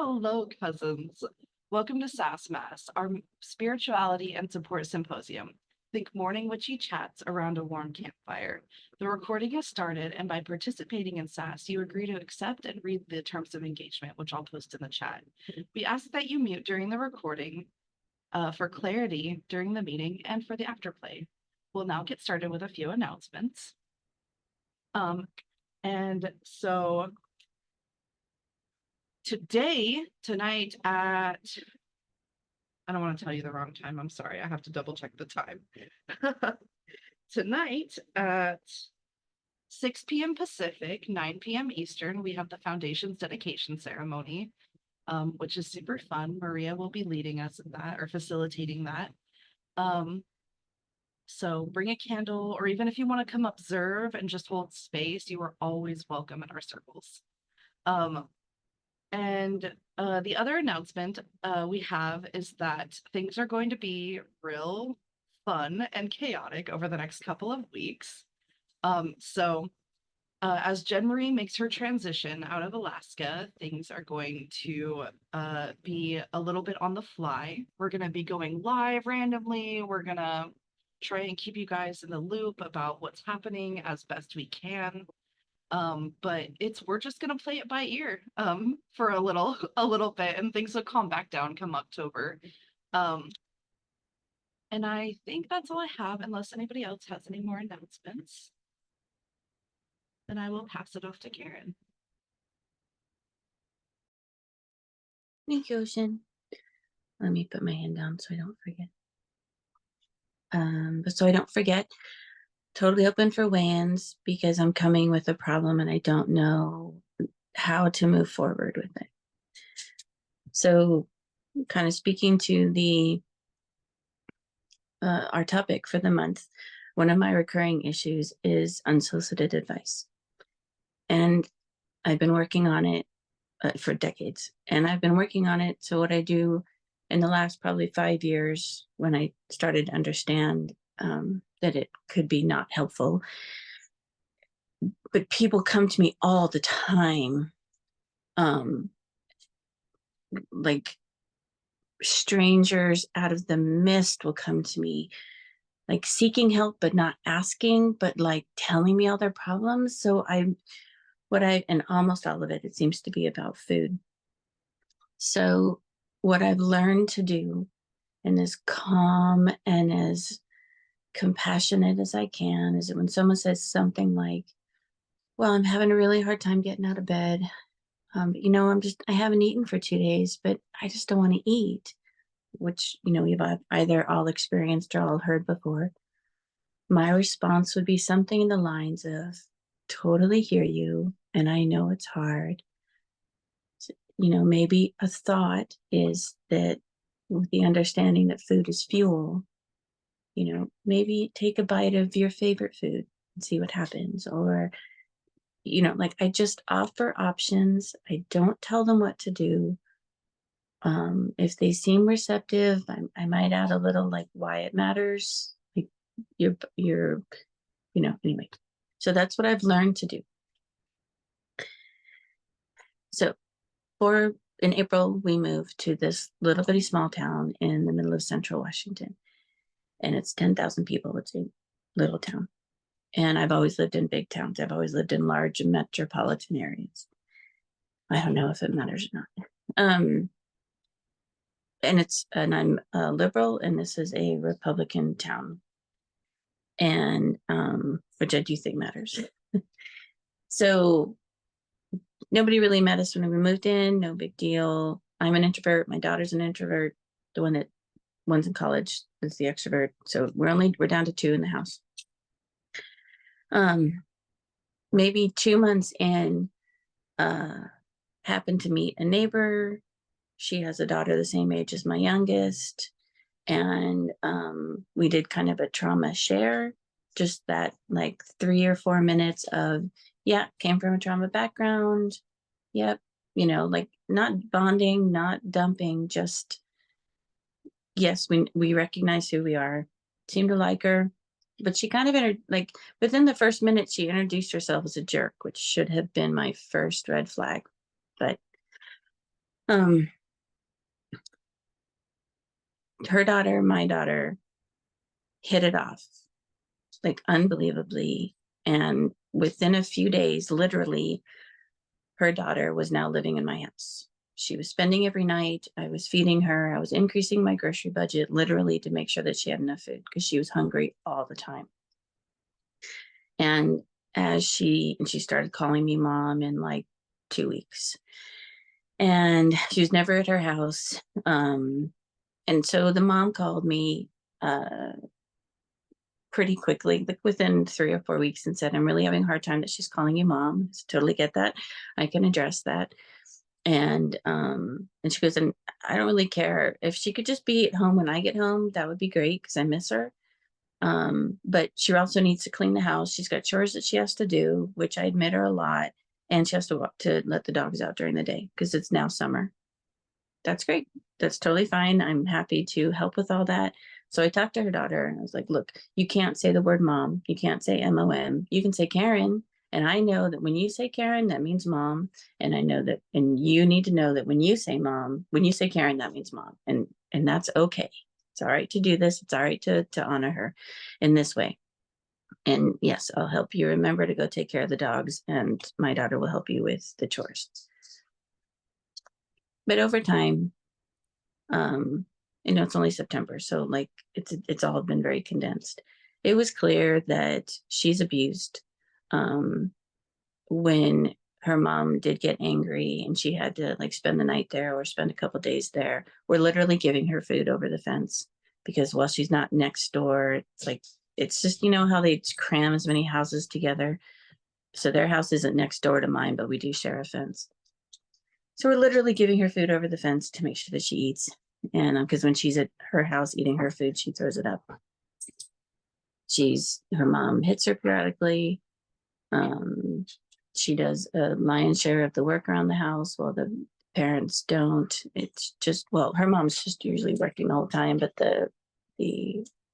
Hello, cousins. Welcome to SASS Mass, our spirituality and support symposium. Think morning witchy chats around a warm campfire. The recording has started, and by participating in SASS, you agree to accept and read the terms of engagement, which I'll post in the chat. We ask that you mute during the recording for clarity during the meeting and for the afterplay. We'll now get started with a few announcements. And so tonight at, I don't want to tell you the wrong time. I'm sorry. I have to double check the time. Tonight at 6 p.m. Pacific, 9 p.m. Eastern, we have the Foundation's dedication ceremony, which is super fun. Maria will be leading us in that or facilitating that. So bring a candle, or even if you want to come observe and just hold space, you are always welcome in our circles. And the other announcement we have is that things are going to be real fun and chaotic over the next couple of weeks. As Jen Marie makes her transition out of Alaska, things are going to be a little bit on the fly. We're going to be going live randomly. We're going to try and keep you guys in the loop about what's happening as best we can. But we're just gonna play it by ear for a little bit, and things will calm back down come October. And I think that's all I have, unless anybody else has any more announcements. Then I will pass it off to Karen. Thank you, Ocean. Let me put my hand down so I don't forget. But so I don't forget, totally open for weigh-ins because I'm coming with a problem and I don't know how to move forward with it. So kind of speaking to the our topic for the month, one of my recurring issues is unsolicited advice. And I've been working on it for decades. And I've been working on it. So what I do in the last probably 5 years, when I started to understand that it could be not helpful, but people come to me all the time, like strangers out of the mist will come to me, like seeking help, but not asking, but like telling me all their problems. So and almost all of it seems to be about food. So what I've learned to do, and as calm and as compassionate as I can, is that when someone says something like, well, I'm having a really hard time getting out of bed. I haven't eaten for 2 days, but I just don't want to eat, which, we've either all experienced or all heard before. My response would be something in the lines of, totally hear you, and I know it's hard. Maybe a thought is that with the understanding that food is fuel, maybe take a bite of your favorite food and see what happens. Or, I just offer options. I don't tell them what to do. If they seem receptive, I might add a little like why it matters. Like anyway. So that's what I've learned to do. So in April, we moved to this little bitty small town in the middle of central Washington. And it's 10,000 people. It's a little town. And I've always lived in big towns. I've always lived in large metropolitan areas. I don't know if it matters or not. And I'm a liberal, and this is a Republican town. And which I do think matters. So nobody really met us when we moved in. No big deal. I'm an introvert. My daughter's an introvert. The one's in college is the extrovert. So we're down to 2 in the house. Maybe 2 months in, happened to meet a neighbor. She has a daughter the same age as my youngest. And we did kind of a trauma share, just that like 3 or 4 minutes of, came from a trauma background. Yep. Like not bonding, not dumping, just, yes, we recognize who we are. Seemed to like her. But she kind of within the first minute, she introduced herself as a jerk, which should have been my first red flag. But Her daughter, my daughter, hit it off like unbelievably. And within a few days, literally, her daughter was now living in my house. She was spending every night. I was feeding her. I was increasing my grocery budget literally to make sure that she had enough food because she was hungry all the time. And she started calling me mom in like 2 weeks. And she was never at her house. And so the mom called me pretty quickly, like within 3 or 4 weeks, and said, I'm really having a hard time that she's calling you mom. So totally get that. I can address that. And she goes, and I don't really care if she could just be at home when I get home, that would be great because I miss her. But she also needs to clean the house. She's got chores that she has to do, which I admit are a lot. And she has to walk to let the dogs out during the day because it's now summer. That's great. That's totally fine. I'm happy to help with all that. So I talked to her daughter and I was like, look, you can't say the word mom. You can't say MOM. You can say Karen. And I know that when you say Karen, that means mom. And I know that, and you need to know that when you say mom, when you say Karen, that means mom. And that's okay. It's all right to do this. It's all right to honor her in this way. And yes, I'll help you remember to go take care of the dogs, and my daughter will help you with the chores. But over time, it's only September, so like it's all been very condensed. It was clear that she's abused. When her mom did get angry and she had to like spend the night there or spend a couple days there, we're literally giving her food over the fence because while she's not next door, it's just how they cram as many houses together. So their house isn't next door to mine, but we do share a fence. So we're literally giving her food over the fence to make sure that she eats. And because when she's at her house eating her food, she throws it up. Her mom hits her periodically. She does a lion's share of the work around the house while the parents don't. It's just, well, her mom's just usually working the whole time, but the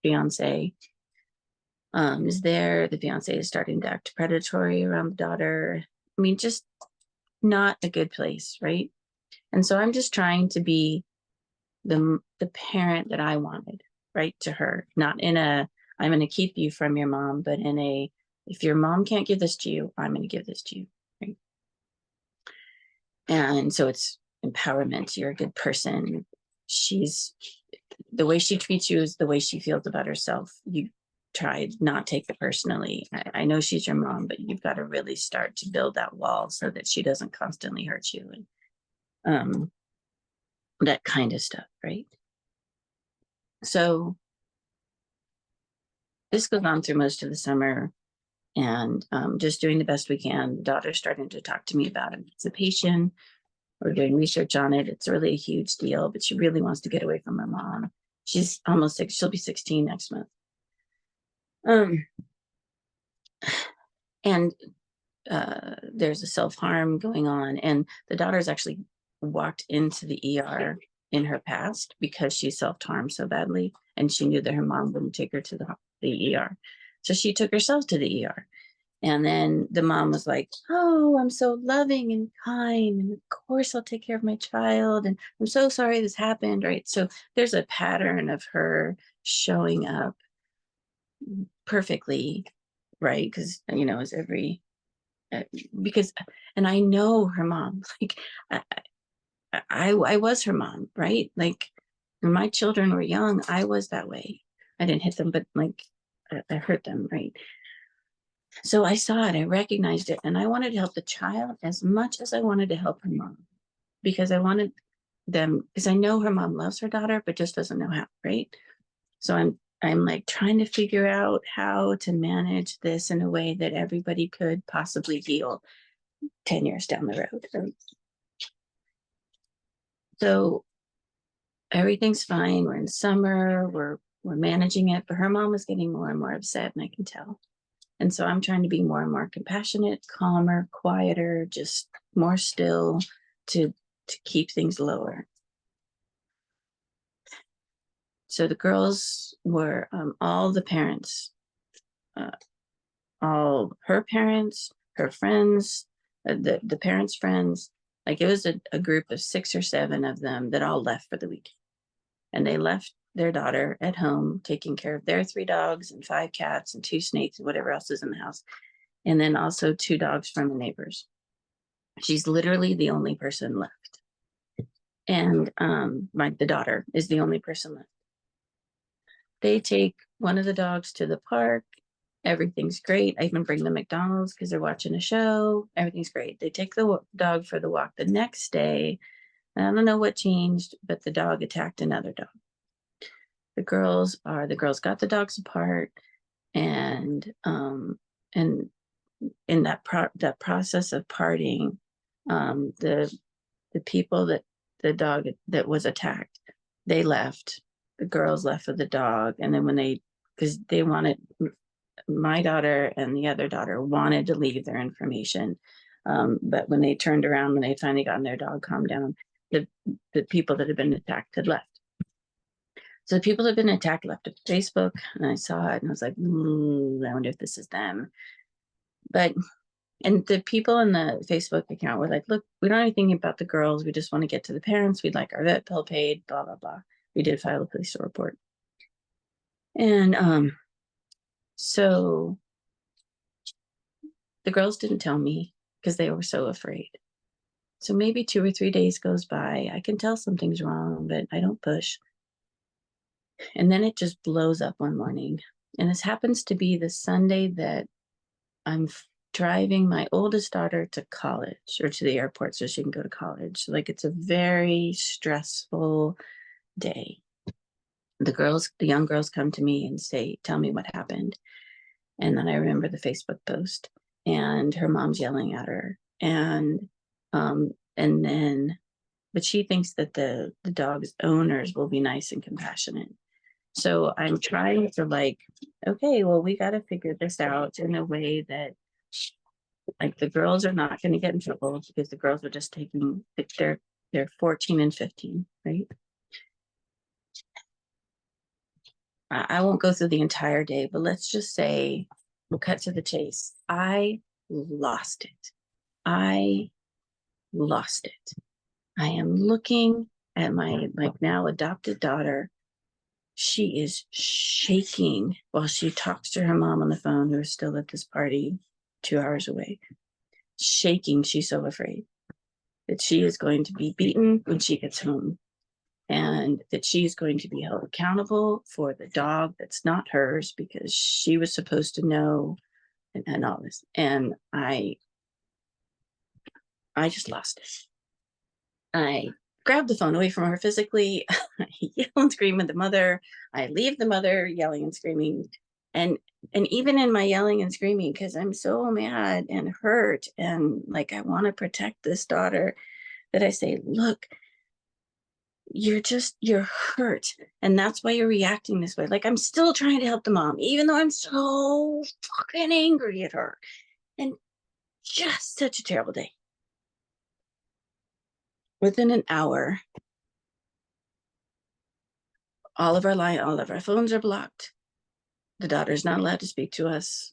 fiance is there. The fiance is starting to act predatory around the daughter. I mean, just not a good place, right? And so I'm just trying to be the parent that I wanted, right, to her, not in a I'm going to keep you from your mom, but in a if your mom can't give this to you, I'm going to give this to you, right? And so it's empowerment. You're a good person. The way she treats you is the way she feels about herself. You try not take it personally. I know she's your mom, but you've got to really start to build that wall so that she doesn't constantly hurt you, and that kind of stuff, right? So this goes on through most of the summer, and just doing the best we can. The daughter's starting to talk to me about emancipation. We're doing research on it. It's really a huge deal, but she really wants to get away from her mom. She's almost 6. She'll be 16 next month. And there's a self-harm going on, and the daughter's actually walked into the ER in her past because she self-harmed so badly, and she knew that her mom wouldn't take her to the ER. So she took herself to the ER. And then the mom was like, oh, I'm so loving and kind. And of course I'll take care of my child. And I'm so sorry this happened, right? So there's a pattern of her showing up perfectly, right? Because, as every, because, and I know her mom, like, I was her mom, right? Like, when my children were young, I was that way. I didn't hit them, but like, I hurt them, right? So I saw it, I recognized it, and I wanted to help the child as much as I wanted to help her mom, because I wanted them, because I know her mom loves her daughter, but just doesn't know how, right? So I'm like trying to figure out how to manage this in a way that everybody could possibly heal 10 years down the road. Right? So everything's fine. We're in summer, we're managing it, but her mom is getting more and more upset, and I can tell. And so I'm trying to be more and more compassionate, calmer, quieter, just more still to keep things lower. So the girls were all the parents, all her parents, her friends, the parents' friends, Like it was a group of 6 or 7 of them that all left for the weekend. And they left their daughter at home taking care of their 3 dogs and 5 cats and 2 snakes and whatever else is in the house. And then also 2 dogs from the neighbors. She's literally the only person left. And the daughter is the only person left. They take one of the dogs to the park. Everything's great. I even bring them McDonald's because they're watching a show. Everything's great. They take the dog for the walk the next day. I don't know what changed, but the dog attacked another dog. The girls got the dogs apart, and in that process of parting, the people that the dog that was attacked, they left. The girls left with the dog, and then because they wanted, my daughter and the other daughter wanted to leave their information, but when they turned around, when they finally gotten their dog calmed down, the people that had been attacked had left. So the people that had been attacked left Facebook, and I saw it, and I was like, I wonder if this is them. And the people in the Facebook account were like, look, we don't know anything about the girls. We just want to get to the parents. We'd like our vet bill paid, blah, blah, blah. We did file a police report. And so the girls didn't tell me because they were so afraid. So maybe 2 or 3 days goes by. I can tell something's wrong, but I don't push. And then it just blows up one morning. And this happens to be the Sunday that I'm driving my oldest daughter to college, or to the airport so she can go to college. Like, it's a very stressful day. The young girls come to me and tell me what happened. And then I remember the Facebook post and her mom's yelling at her. But she thinks that the dog's owners will be nice and compassionate. So I'm trying to okay, well, we got to figure this out in a way that the girls are not going to get in trouble, because the girls are just they're 14 and 15, right? I won't go through the entire day, but let's just say we'll cut to the chase. I lost it. I am looking at my now adopted daughter. She is shaking while she talks to her mom on the phone, who is still at this party 2 hours away. Shaking. She's so afraid that she is going to be beaten when she gets home, and that she's going to be held accountable for the dog that's not hers because she was supposed to know, and all this. And I just lost it. I grabbed the phone away from her physically. I yell and scream at the mother. I leave the mother yelling and screaming. And even in my yelling and screaming, because I'm so mad and hurt, and I want to protect this daughter, that I say, look, you're hurt, and that's why you're reacting this way. I'm still trying to help the mom, even though I'm so fucking angry at her. And just such a terrible day. Within an hour, all of our phones are blocked. The daughter's not allowed to speak to us.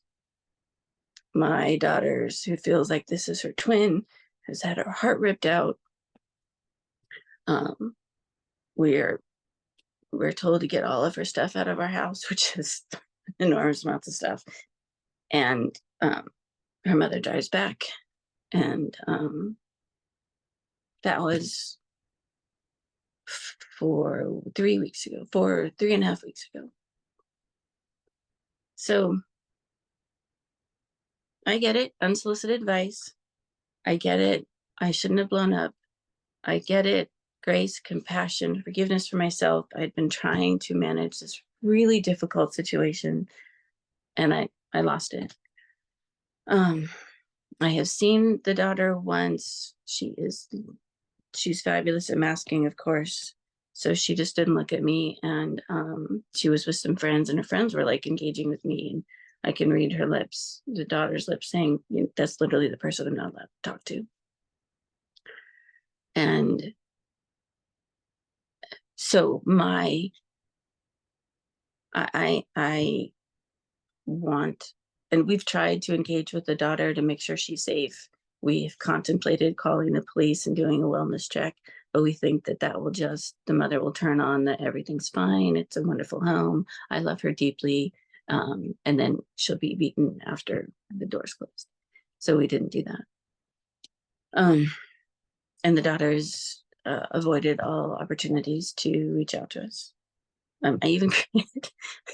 My daughter, who feels like this is her twin, has had her heart ripped out. We're told to get all of her stuff out of our house, which is enormous amounts of stuff. And her mother drives back, and that was for 3 weeks ago, 3.5 weeks ago. So I get it, unsolicited advice. I get it, I shouldn't have blown up. I get it, grace, compassion, forgiveness for myself. I'd been trying to manage this really difficult situation, and I lost it. I have seen the daughter once. She's fabulous at masking, of course. So she just didn't look at me, and she was with some friends, and her friends were engaging with me, and I can read her lips, the daughter's lips, saying, that's literally the person I'm not allowed to talk to. And so I want, and we've tried to engage with the daughter to make sure she's safe. We've contemplated calling the police and doing a wellness check, but we think that that will just, the mother will turn on that everything's fine. It's a wonderful home. I love her deeply. And then she'll be beaten after the door's closed. So we didn't do that. And the daughters avoided all opportunities to reach out to us. I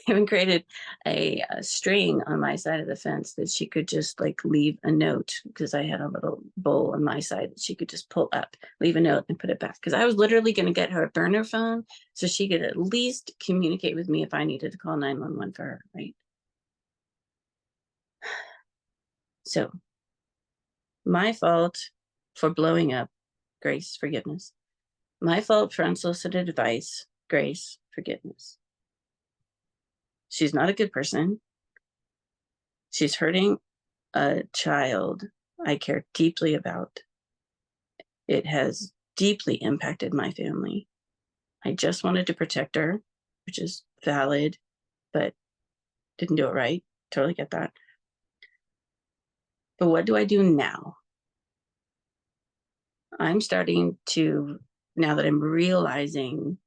even created a string on my side of the fence that she could just like leave a note, because I had a little bowl on my side that she could just pull up, leave a note, and put it back. Because I was literally going to get her a burner phone so she could at least communicate with me if I needed to call 911 for her, right? So my fault for blowing up. Grace, forgiveness. My fault for unsolicited advice. Grace, forgiveness. She's not a good person. She's hurting a child I care deeply about. It has deeply impacted my family. I just wanted to protect her, which is valid, but didn't do it right. Totally get that. But what do I do now? I'm starting to, now that I'm realizing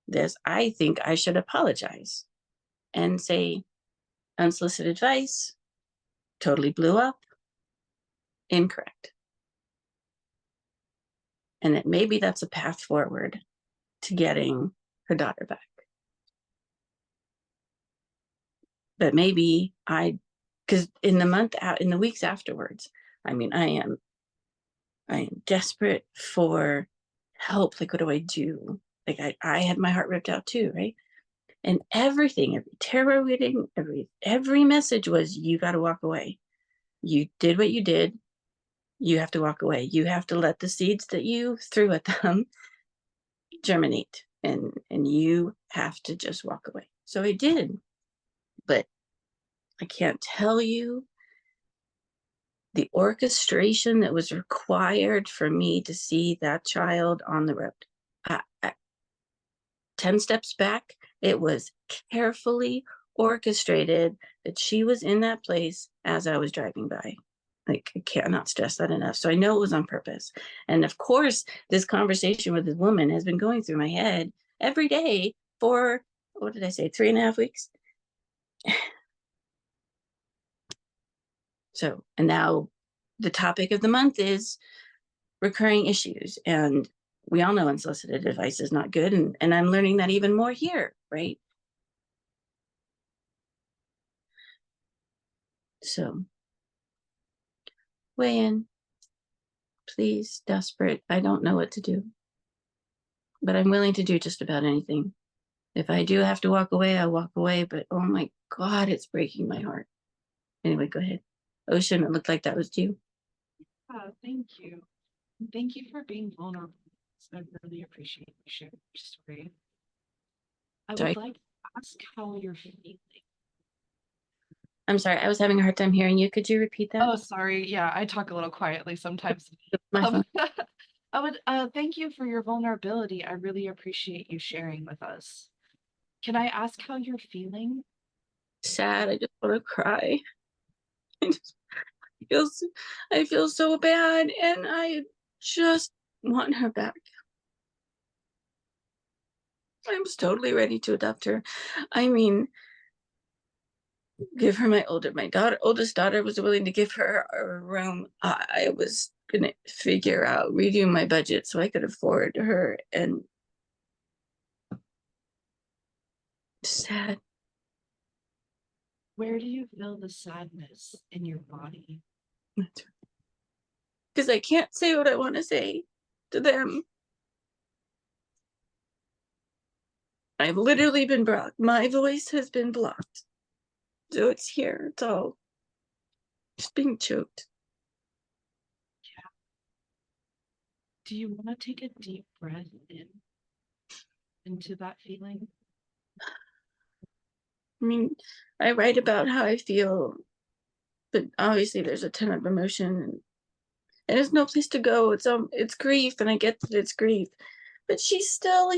this, I think I should apologize and say, unsolicited advice, totally blew up, incorrect. And that maybe that's a path forward to getting her daughter back. But maybe because in the weeks afterwards, I mean, I am desperate for help. Like, what do I do? Like, I had my heart ripped out too, right? And everything, every tarot reading, every message was, you got to walk away. You did what you did. You have to walk away. You have to let the seeds that you threw at them germinate, and you have to just walk away. So I did, but I can't tell you the orchestration that was required for me to see that child on the road. 10 steps back, it was carefully orchestrated that she was in that place as I was driving by. Like, I cannot stress that enough. So I know it was on purpose. And of course, this conversation with this woman has been going through my head every day for, what did I say, 3.5 weeks? So, and now the topic of the month is recurring issues. And we all know unsolicited advice is not good. And I'm learning that even more here, right? So weigh in, please, desperate. I don't know what to do, but I'm willing to do just about anything. If I do have to walk away, I'll walk away, but oh my God, it's breaking my heart. Anyway, go ahead. Ocean, it looked like that was you. Thank you. Thank you for being vulnerable. I really appreciate you sharing your story. I Sorry. would like to ask how you're feeling. I'm sorry. I was having a hard time hearing you. Could you repeat that? Oh, sorry. Yeah, I talk a little quietly sometimes. My Um, phone. I would thank you for your vulnerability. I really appreciate you sharing with us. Can I ask how you're feeling? Sad. I just want to cry. I just I feel so bad, and I just want her back. I'm totally ready to adopt her. I mean, give her my oldest daughter was willing to give her a room. I was gonna figure out redoing my budget so I could afford her, and sad. Where do you feel the sadness in your body? Because I can't say what I want to say to them. I've literally been blocked. My voice has been blocked. So it's here. It's all just being choked. Do you want to take a deep breath into that feeling? I mean, I write about how I feel, but obviously there's a ton of emotion, and there's no place to go. It's grief, and I get that it's grief, but she's still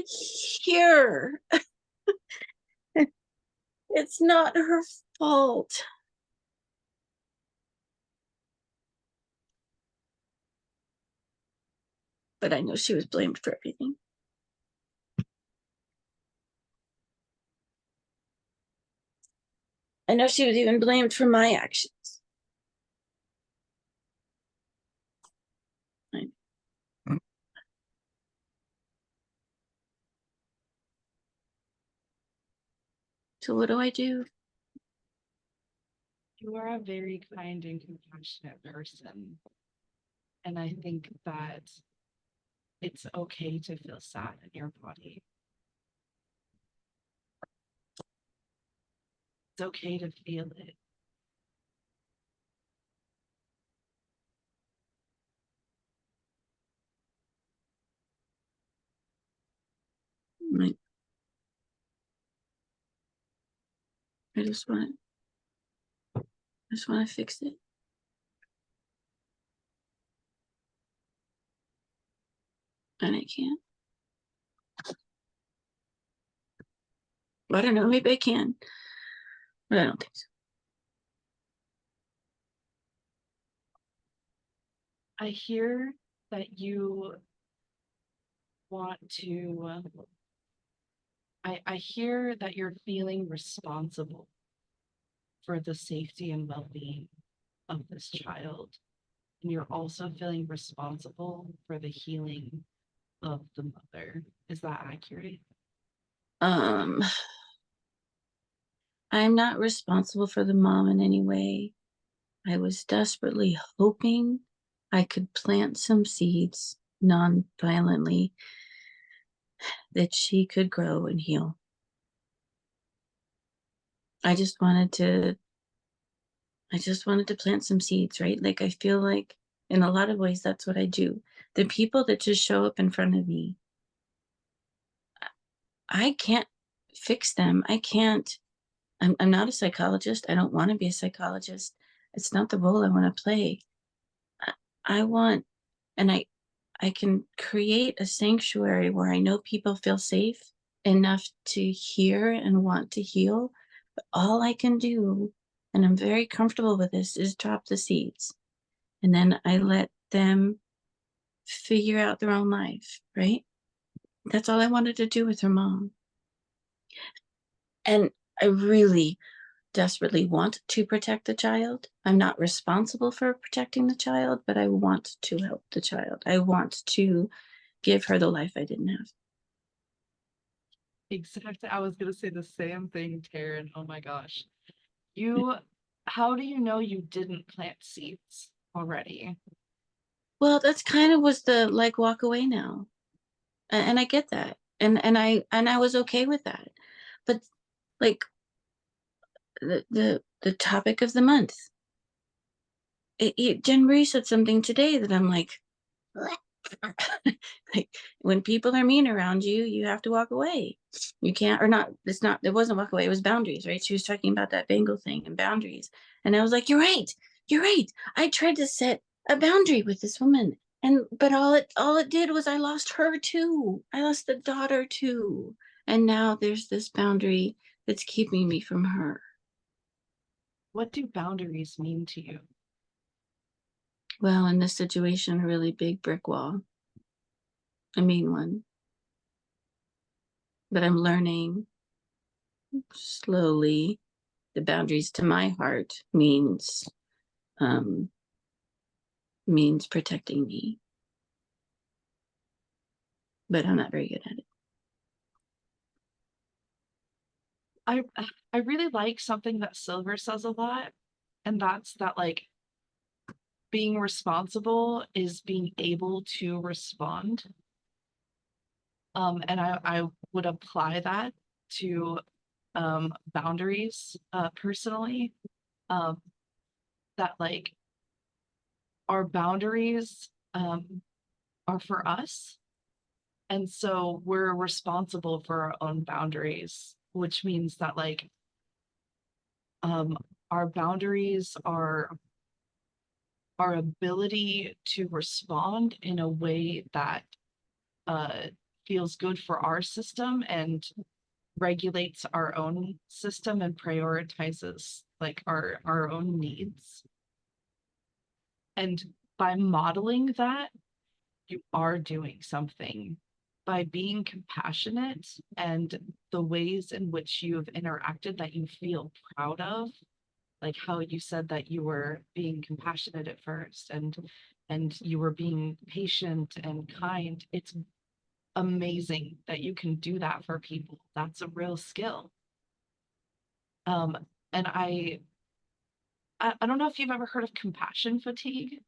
here. It's not her fault. but I know she was blamed for everything. I know she was even blamed for my actions. So what do I do? You are a very kind and compassionate person. And I think that it's okay to feel sad in your body. It's okay to feel it. Like, I just want to fix it. And I can't. I don't know, maybe I can, but I don't think so. I hear that you want to, I hear that you're feeling responsible for the safety and well-being of this child. And you're also feeling responsible for the healing of the mother. Is that accurate? Um, I'm not responsible for the mom in any way. I was desperately hoping I could plant some seeds non-violently that she could grow and heal. I just wanted to plant some seeds, right? Like I feel like in a lot of ways that's what I do. The people that just show up in front of me, I can't fix them. I can't. I'm not a psychologist. I don't want to be a psychologist. It's not the role I want to play. I, I want, and I can create a sanctuary where I know people feel safe enough to hear and want to heal. But all I can do, and I'm very comfortable with this, is drop the seeds. And then I let them figure out their own life, right? That's all I wanted to do with her mom. And I really desperately want to protect the child. I'm not responsible for protecting the child, but I want to help the child. I want to give her the life I didn't have. Exactly. I was gonna say the same thing, Taryn. Oh my gosh. You, how do you know you didn't plant seeds already? Well, that's kind of was the like walk away now. And I get that. And I was okay with that. But like the topic of the month. Jen Marie said something today that I'm like, like when people are mean around you, you have to walk away. You can't, or not. It's not. It wasn't walk away. It was boundaries, right? She was talking about that Bengal thing and boundaries, and I was like, you're right. You're right. I tried to set a boundary with this woman, and but all it did was I lost her too. I lost the daughter too, and now there's this boundary that's keeping me from her. What do boundaries mean to you? Well, in this situation, a really big brick wall, a mean one. But I'm learning slowly the boundaries to my heart um means protecting me, but I'm not very good at it. I I really like something that Silver says a lot, and that's that like being responsible is being able to respond. And I would apply that to boundaries personally. Um, that like our boundaries are for us. And so we're responsible for our own boundaries, which means that like um our boundaries are our ability to respond in a way that uh feels good for our system and regulates our own system and prioritizes like our own needs. And by modeling that, you are doing something by being compassionate, and the ways in which you've interacted that you feel proud of, like how you said that you were being compassionate at first, and you were being patient and kind. It's amazing that you can do that for people. That's a real skill. Um, and I don't know if you've ever heard of compassion fatigue.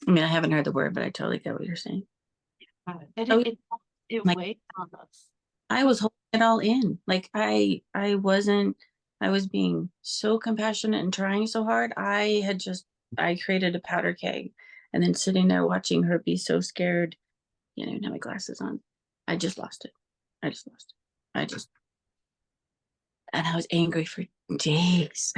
I mean, I haven't heard the word, but I totally get what you're saying. And Oh, it like weighs on us. I was holding it all in. Like I wasn't, I was being so compassionate and trying so hard. I created a powder keg, and then sitting there watching her be so scared. You know, I didn't have my glasses on. I just lost it. I just lost it. And I was angry for days.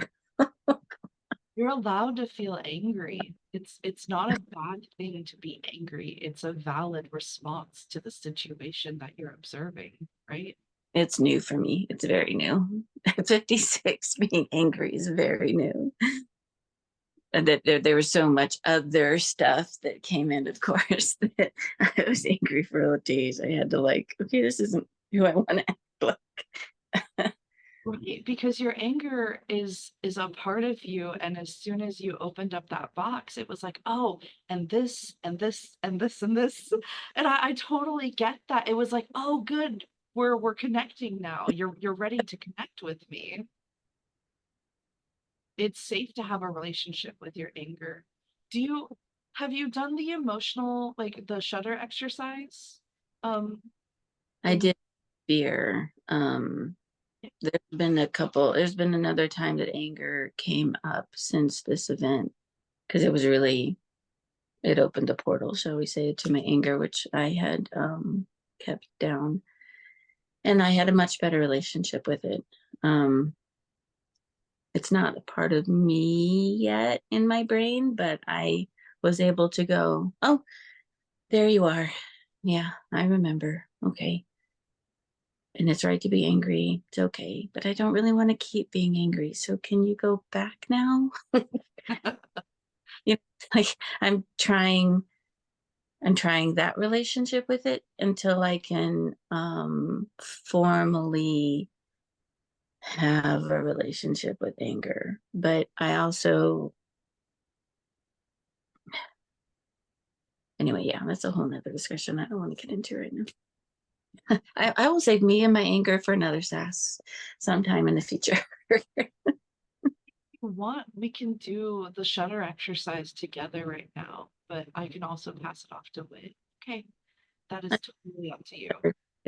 You're allowed to feel angry. It's not a bad thing to be angry. It's a valid response to the situation that you're observing, right? It's new for me. It's very new. At 56, being angry is very new. And that there was so much other stuff that came in, of course, that I was angry for days. I had to like, okay, this isn't who I want to act like. Right, because your anger is a part of you, and as soon as you opened up that box, it was like, oh, and this and this and this and this. And I totally get that. It was like, oh, good, we're connecting now. You're ready to connect with me. It's safe to have a relationship with your anger. Do you have you done the emotional, like the shutter exercise? Um, I in did fear. There's been another time that anger came up since this event because it opened a portal, shall we say, to my anger, which I had kept down. And I had a much better relationship with it. Um, it's not a part of me yet in my brain, but I was able to go, oh, there you are. Yeah, I remember. Okay. And it's right to be angry. It's okay. But I don't really want to keep being angry. So can you go back now? You know, like I'm trying that relationship with it until I can formally have a relationship with anger. But I also, anyway, yeah, that's a whole nother discussion I don't want to get into right now. I will save me and my anger for another SASS sometime in the future. want, we can do the shutter exercise together right now, but I can also pass it off to Whit. Okay, that is totally up to you.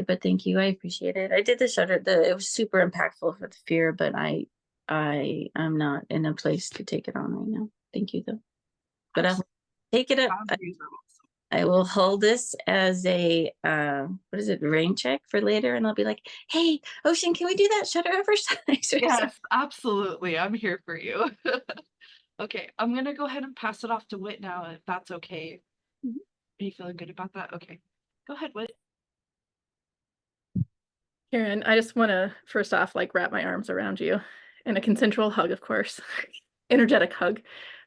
But thank you. I appreciate it. I did the shutter. It was super impactful for the fear, but I'm not in a place to take it on right now. Thank you though. But I'll take it up. Boundaries are awesome. I will hold this as a what is it, rain check for later, and I'll be like, "Hey, Ocean, can we do that shutter exercise?" Yes, absolutely. I'm here for you. Okay, I'm gonna go ahead and pass it off to Whit now, if that's okay. Mhm. Are you feeling good about that? Okay, go ahead, Whit. Karen, I just want to first off like wrap my arms around you in a consensual hug, of course, energetic hug,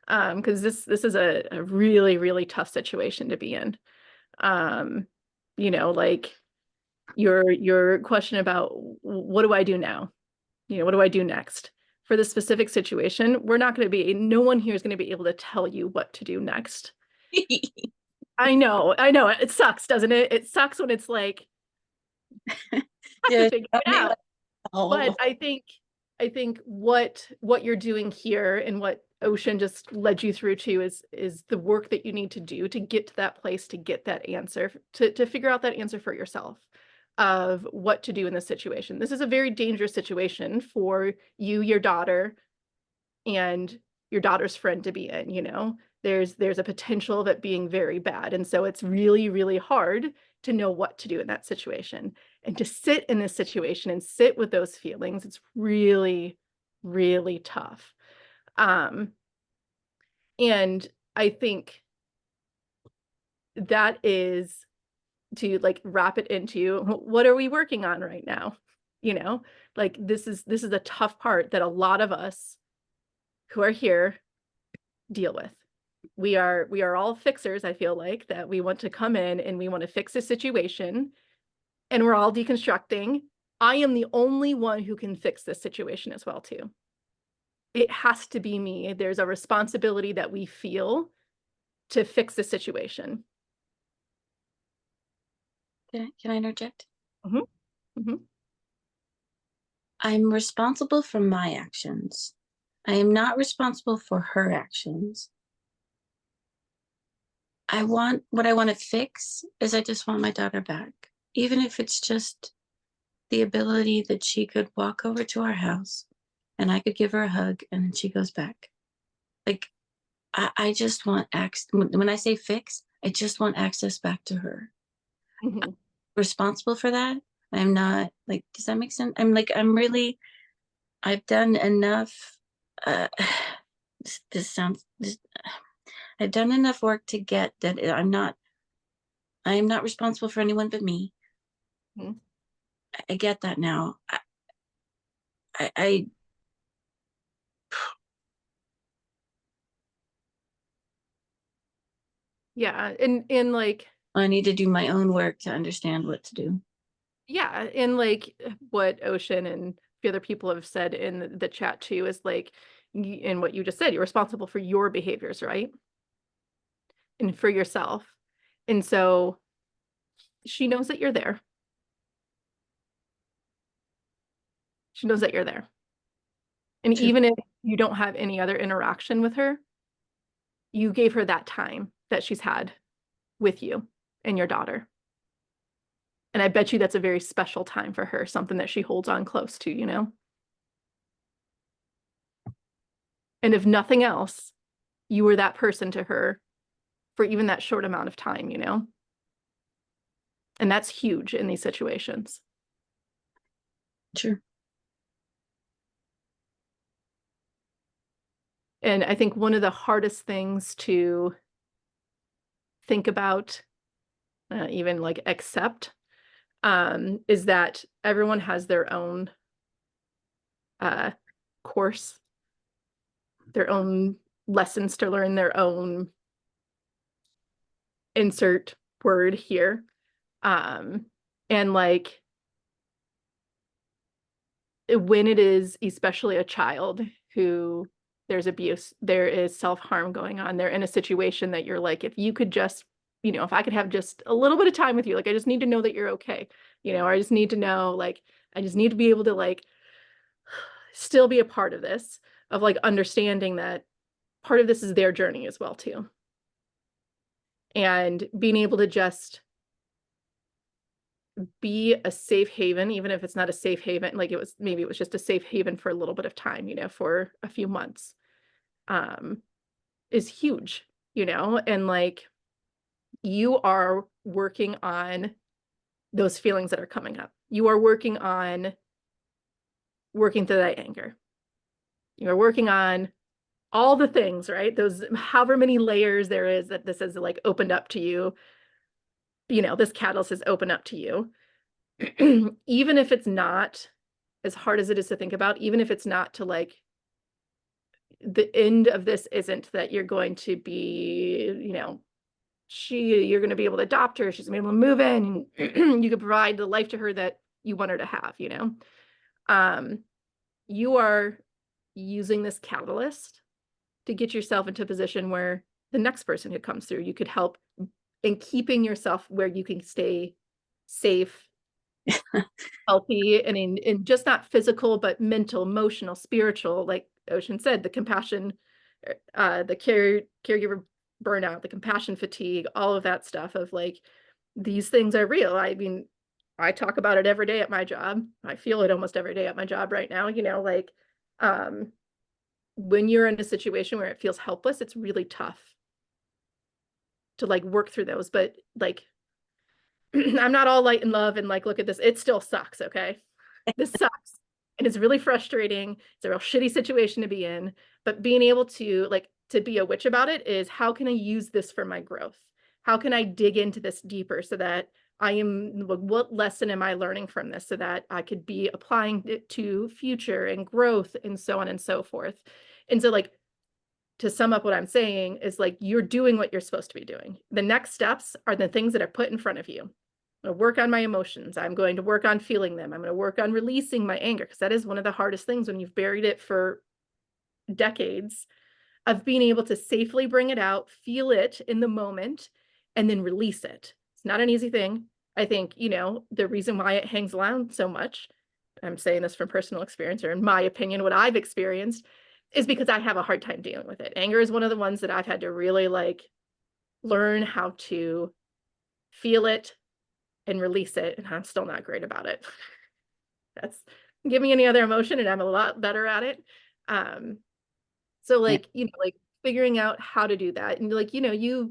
because this is a really really tough situation to be in. Um, like your question about what do I do now? What do I do next? For this specific situation, no one here is going to be able to tell you what to do next. I know, it sucks, doesn't it? It sucks when it's like have to figure it out. But I think what you're doing here and what Ocean just led you through to is the work that you need to do to get to that place, to get that answer, to figure out that answer for yourself of what to do in this situation. This is a very dangerous situation for you, your daughter, and your daughter's friend to be in, there's a potential of it being very bad. And so it's really, really hard to know what to do in that situation. And to sit in this situation and sit with those feelings, it's really, really tough. And I think that is to like wrap it into what are we working on right now? Like this is a tough part that a lot of us who are here deal with. We are all fixers, I feel like, that we want to come in and we want to fix a situation, and we're all deconstructing. I am the only one who can fix this situation as well too. It has to be me. There's a responsibility that we feel to fix the situation. Can I interject? Mhm, mhm. I'm responsible for my actions. I am not responsible for her actions. What I want to fix is I just want my daughter back. Even if it's just the ability that she could walk over to our house and I could give her a hug and then she goes back. Like, I just want access. When I say fix, I just want access back to her. Mhm. Responsible for that. I'm not, like, does that make sense? I've done enough. Uh, I've done enough work to get that I am not responsible for anyone but me. Mhm. I get that now. I Yeah, and like, I need to do my own work to understand what to do. yeah, and like what Ocean and the other people have said in the chat too is like, and what you just said, you're responsible for your behaviors, right? And for yourself. And so she knows that you're there. She knows that you're there. And True. even if you don't have any other interaction with her, you gave her that time that she's had with you and your daughter. And I bet you that's a very special time for her, something that she holds on close to, you know? And if nothing else, you were that person to her for even that short amount of time, you know? And that's huge in these situations. True. And I think one of the hardest things to think about, even like accept, is that everyone has their own uh, course, their own lessons to learn, their own insert word here. And like, when it is especially a child who there's abuse, there is self-harm going on, they're in a situation that you're like, if you could just, you know, if I could have just a little bit of time with you, like, I just need to know that you're okay. You know, I just need to know, like, I just need to be able to like still be a part of this, of like understanding that part of this is their journey as well too. And being able to just be a safe haven, even if it's not a safe haven, like maybe it was just a safe haven for a little bit of time, you know, for a few months, um, is huge, you know, and like you are working on those feelings that are coming up. You are working through that anger. You are working on all the things, right? Those however many layers there is that this has like opened up to you, you know, this catalyst has opened up to you. Even if it's not as hard as it is to think about, even if it's not to like the end of this isn't that you're going to be, you know, you're going to be able to adopt her, she's going to be able to move in, and you can provide the life to her that you want her to have, you know. You are using this catalyst to get yourself into a position where the next person who comes through, you could help in keeping yourself where you can stay safe, healthy, and in just not physical, but mental, emotional, spiritual, like Ocean said, the compassion, the caregiver burnout, the compassion fatigue, all of that stuff of like, these things are real. I mean, I talk about it every day at my job. I feel it almost every day at my job right now, you know, like, when you're in a situation where it feels helpless, it's really tough to like work through those, but like, I'm not all light and love and like, look at this, it still sucks, okay? This sucks. And it's really frustrating. It's a real shitty situation to be in. But being able to like to be a witch about it is, how can I use this for my growth? How can I dig into this deeper so that what lesson am I learning from this so that I could be applying it to future and growth and so on and so forth. And so like to sum up what I'm saying is like, you're doing what you're supposed to be doing. The next steps are the things that are put in front of you. I'm going to work on my emotions. I'm going to work on feeling them. I'm going to work on releasing my anger, because that is one of the hardest things when you've buried it for decades, of being able to safely bring it out, feel it in the moment, and then release it. It's not an easy thing. I think, you know, the reason why it hangs around so much, I'm saying this from personal experience, or in my opinion, what I've experienced, is because I have a hard time dealing with it. Anger is one of the ones that I've had to really like learn how to feel it and release it, and I'm still not great about it. That's, give me any other emotion and I'm a lot better at it. So like, you know, like figuring out how to do that, and like, you know,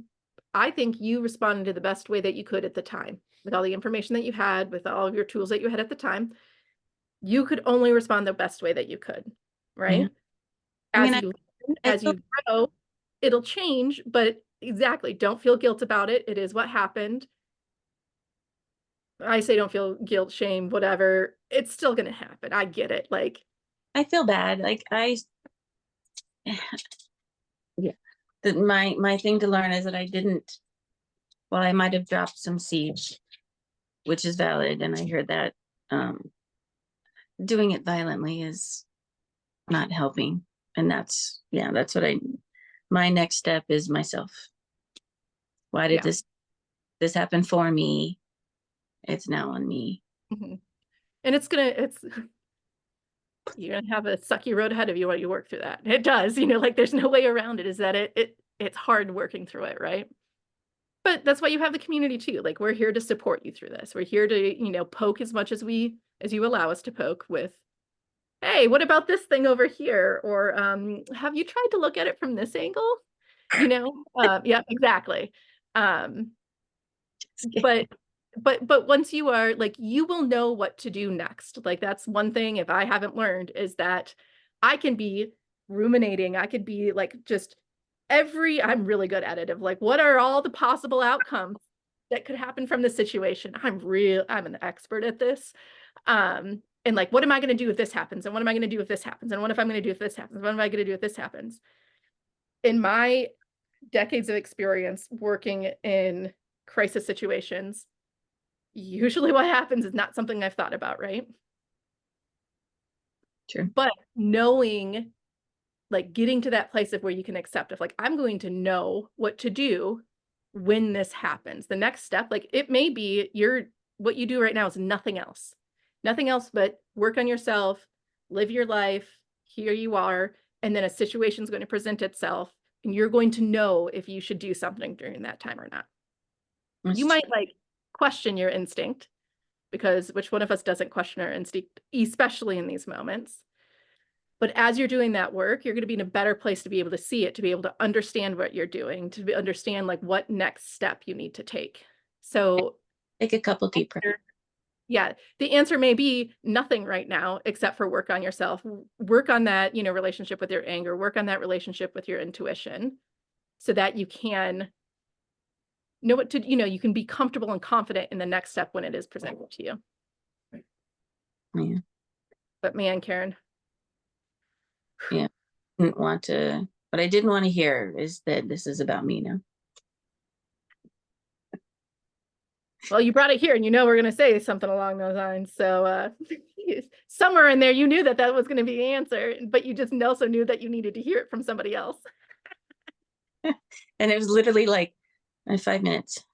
I think you responded to the best way that you could at the time, with all the information that you had, with all of your tools that you had at the time. You could only respond the best way that you could, right? Yeah. I mean, As you grow, it'll change, but exactly, don't feel guilt about it. It is what happened. I say don't feel guilt, shame, whatever. It's still going to happen. I get it. Like, I feel bad. Like yeah. That my thing to learn is that I didn't, well, I might have dropped some seeds, which is valid, and I heard that doing it violently is not helping. And that's what my next step is myself. Why did this happen for me? It's now on me. and you're gonna have a sucky road ahead of you while you work through that. It does, you know, like there's no way around it, is that it's hard working through it, right? But that's why you have the community too. Like, we're here to support you through this. We're here to, you know, poke as much as you allow us to poke with, hey, what about this thing over here? Or have you tried to look at it from this angle? You know, yeah, exactly. But once you are like, you will know what to do next. Like, that's one thing, if I haven't learned, is that I can be ruminating. I could be like, just I'm really good at it, of like, what are all the possible outcomes that could happen from this situation? I'm an expert at this. And like, what am I going to do if this happens? And what am I going to do if this happens? And what if I'm going to do if this happens? What am I going to do if this happens? In my decades of experience working in crisis situations, usually what happens is not something I've thought about, right? True. But knowing, like, getting to that place of where you can accept, if like, I'm going to know what to do when this happens. The next step, like, it may be what you do right now is nothing else but work on yourself, live your life. Here you are. And then a situation is going to present itself, and you're going to know if you should do something during that time or not. You might like question your instinct, because which one of us doesn't question our instinct, especially in these moments? But as you're doing that work, you're going to be in a better place to be able to see it, to be able to understand what you're doing, to understand like what next step you need to take. So take a couple deep breaths. Yeah, the answer may be nothing right now, except for work on yourself, work on that, you know, relationship with your anger, work on that relationship with your intuition, so that you can know what to, you know, you can be comfortable and confident in the next step when it is presented to you. Yeah. But man, Karen. Yeah. Didn't want to, what I didn't want to hear is that this is about me now. Well, you brought it here, and you know we're going to say something along those lines. So somewhere in there, you knew that was going to be the answer, but you just also knew that you needed to hear it from somebody else. And it was literally like, I have 5 minutes.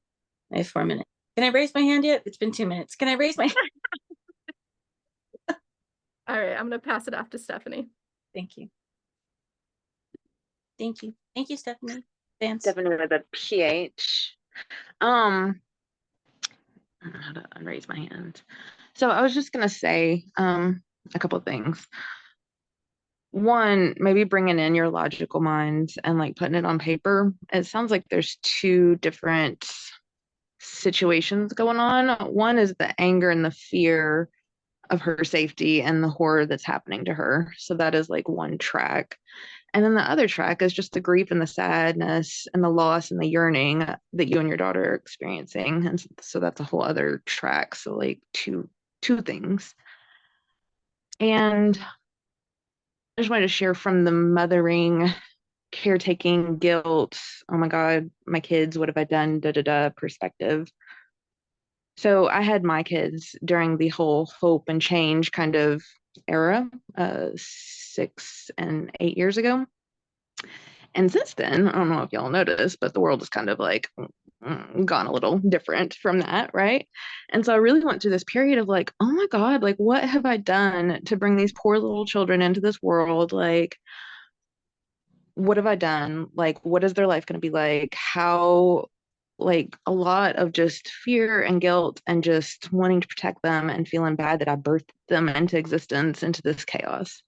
I have 4 minutes. Can I raise my hand yet? It's been 2 minutes. Can I raise my hand? All right, I'm going to pass it off to Stephanie. Thank you. Thank you. Thank you, Stephanie. Vance. Stephanie with a PH. I don't know how to unraise my hand. So I was just gonna say a couple of things. One, maybe bringing in your logical mind and like putting it on paper. It sounds like there's 2 different situations going on. One is the anger and the fear of her safety and the horror that's happening to her. So that is like one track. And then the other track is just the grief and the sadness and the loss and the yearning that you and your daughter are experiencing. And so that's a whole other track. So like two things. And I just wanted to share from the mothering caretaking, guilt, oh my God, my kids, what have I done, da da da perspective. So I had my kids during the whole hope and change kind of era, 6 and 8 years ago. And since then, I don't know if y'all noticed, but the world is kind of like gone a little different from that, right? And so I really went through this period of like, oh my God, like what have I done to bring these poor little children into this world? Like, what have I done? Like, what is their life going to be like? How, like, a lot of just fear and guilt and just wanting to protect them and feeling bad that I birthed them into existence, into this chaos.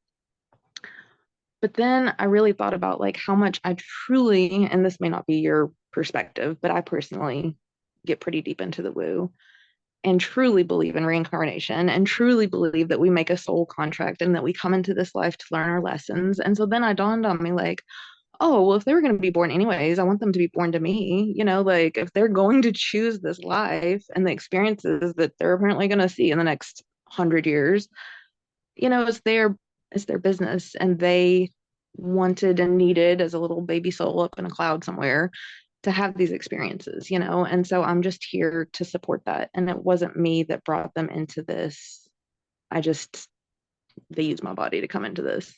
But then I really thought about like how much I truly, and this may not be your perspective, but I personally get pretty deep into the woo and truly believe in reincarnation and truly believe that we make a soul contract and that we come into this life to learn our lessons. And so then I dawned on me like, oh, well, if they were going to be born anyways, I want them to be born to me. You know, like if they're going to choose this life and the experiences that they're apparently going to see in the next 100 years, you know, it's their business, and they wanted and needed as a little baby soul up in a cloud somewhere to have these experiences, you know. And so I'm just here to support that. And it wasn't me that brought them into this. They used my body to come into this.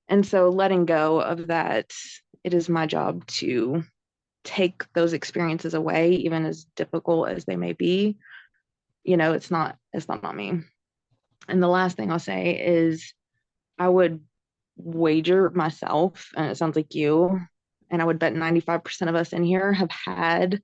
And so letting go of that, it is my job to take those experiences away, even as difficult as they may be. You know, it's not on me. And the last thing I'll say is I would wager myself, and it sounds like you, and I would bet 95% of us in here have had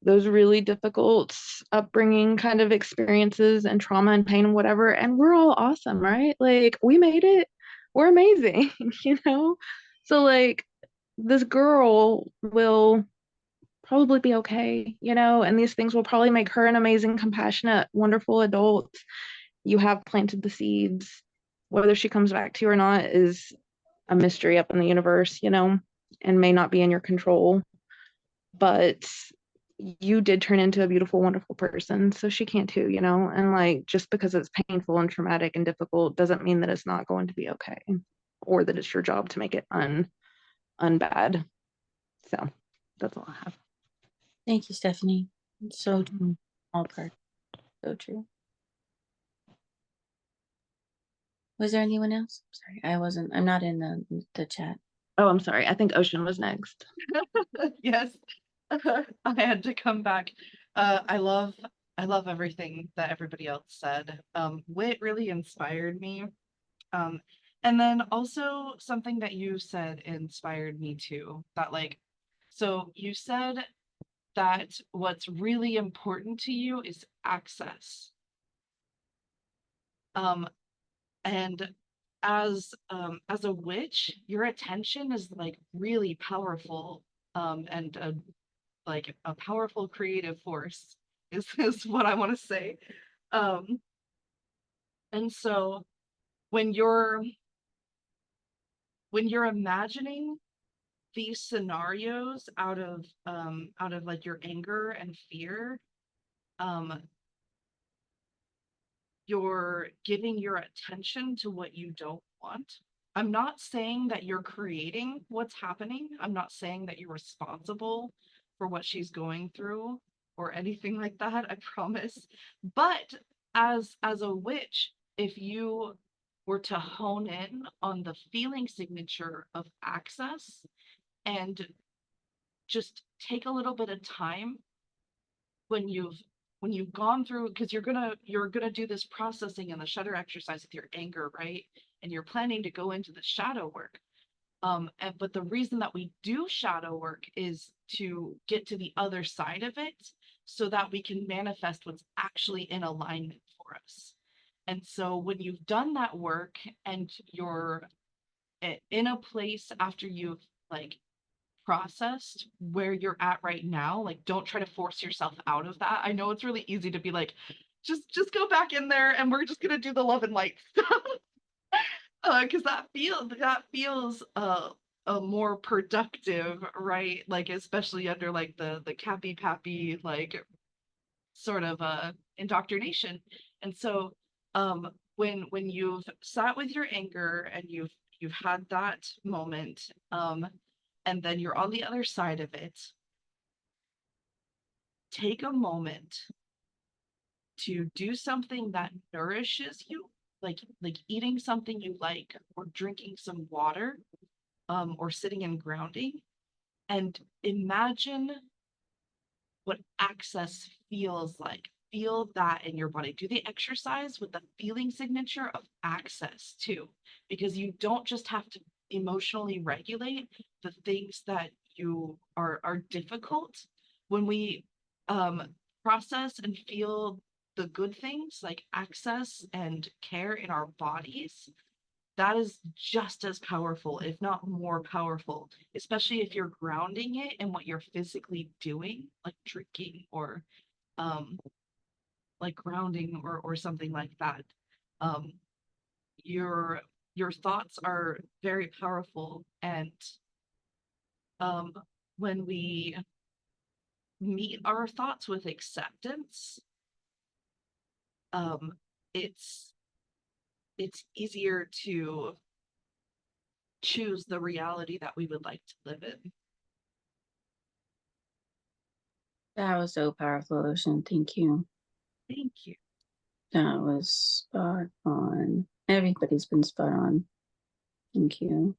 those really difficult upbringing kind of experiences and trauma and pain and whatever. And we're all awesome, right? Like we made it. We're amazing, you know? So like this girl will probably be okay, you know, and these things will probably make her an amazing, compassionate, wonderful adult. You have planted the seeds. Whether she comes back to you or not is a mystery up in the universe, you know, and may not be in your control. But you did turn into a beautiful, wonderful person. So she can too, you know, and like just because it's painful and traumatic and difficult doesn't mean that it's not going to be okay or that it's your job to make it unbad. So that's all I have. Thank you, Stephanie. So true. All part. So true. Was there anyone else? Sorry, I'm not in the chat. Oh, I'm sorry. I think Ocean was next. Yes, I had to come back. I love everything that everybody else said. Wit really inspired me. And then also something that you said inspired me too. That like, so you said that what's really important to you is access. And as a witch, your attention is like really powerful, and like a powerful creative force is what I want to say. And so when you're imagining these scenarios out of like your anger and fear, you're giving your attention to what you don't want. I'm not saying that you're creating what's happening. I'm not saying that you're responsible for what she's going through or anything like that, I promise. But as a witch, if you were to hone in on the feeling signature of access and just take a little bit of time when you've gone through, because you're gonna do this processing and the shutter exercise with your anger, right? And you're planning to go into the shadow work. But the reason that we do shadow work is to get to the other side of it so that we can manifest what's actually in alignment for us. And so when you've done that work and you're in a place after you've like processed where you're at right now, like don't try to force yourself out of that. I know it's really easy to be like, just go back in there and we're just gonna do the love and light stuff. Because that feels more productive, right? Like especially under like the cappy pappy like sort of indoctrination. And so when you've sat with your anger and you've had that moment, and then you're on the other side of it, take a moment to do something that nourishes you, like eating something you like, or drinking some water, or sitting and grounding, and imagine what access feels like. Feel that in your body. Do the exercise with the feeling signature of access too, because you don't just have to emotionally regulate the things that you are difficult. When we process and feel the good things like access and care in our bodies, that is just as powerful, if not more powerful, especially if you're grounding it in what you're physically doing, like drinking or um like grounding or something like that. Um your your thoughts are very powerful, and um when we meet our thoughts with acceptance, um it's it's easier to choose the reality that we would like to live in. That was so powerful, Ocean. Thank you. Thank you. That was spot on. Everybody's been spot on. Thank you.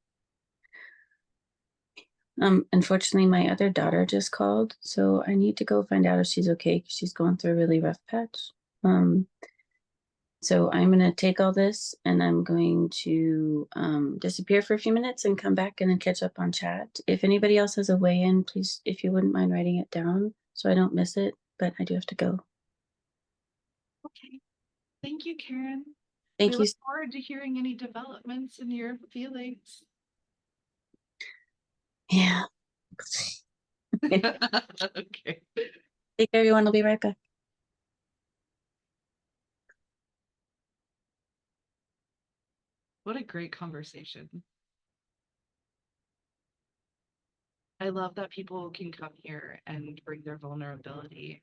Unfortunately, my other daughter just called, so I need to go find out if she's okay because she's going through a really rough patch. So I'm gonna take all this and I'm going to disappear for a few minutes and come back and then catch up on chat. If anybody else has a way in, please, if you wouldn't mind writing it down so I don't miss it, but I do have to go. Okay. Thank you, Karen. Thank We you. look forward to hearing any developments in your feelings. Yeah. Okay. Take care, everyone. I'll be right back. What a great conversation. I love that people can come here and bring their vulnerability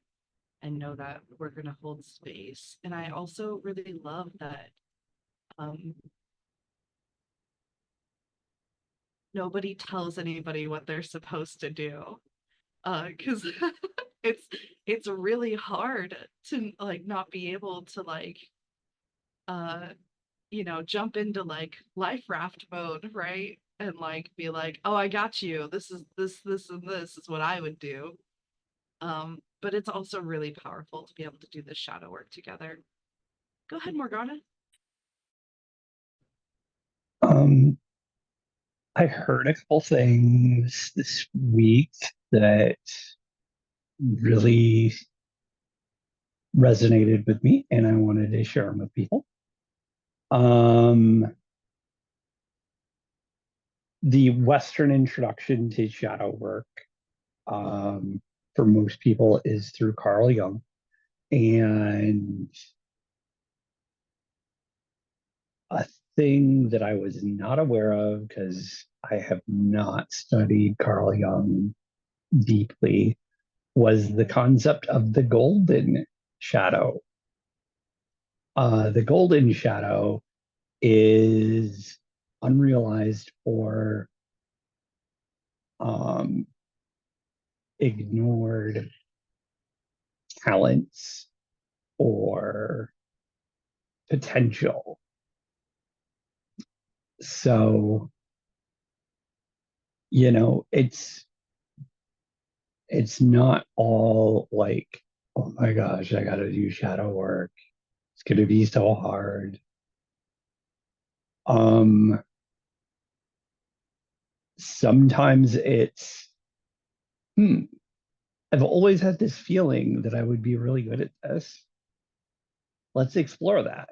and know that we're going to hold space. And I also really love that nobody tells anybody what they're supposed to do. Because it's really hard to like not be able to like jump into like life raft mode, right? And like be like, oh, I got you. This is and this is what I would do. But it's also really powerful to be able to do this shadow work together. Go ahead, Morgana. I heard a couple things this week that really resonated with me, and I wanted to share them with people. The Western introduction to shadow work for most people is through Carl Jung. And a thing that I was not aware of, because I have not studied Carl Jung deeply, was the concept of the golden shadow. The golden shadow is unrealized or ignored talents or potential. So, it's not all like, oh my gosh, I got to do shadow work. It's going to be so hard. Sometimes it's, I've always had this feeling that I would be really good at this. Let's explore that.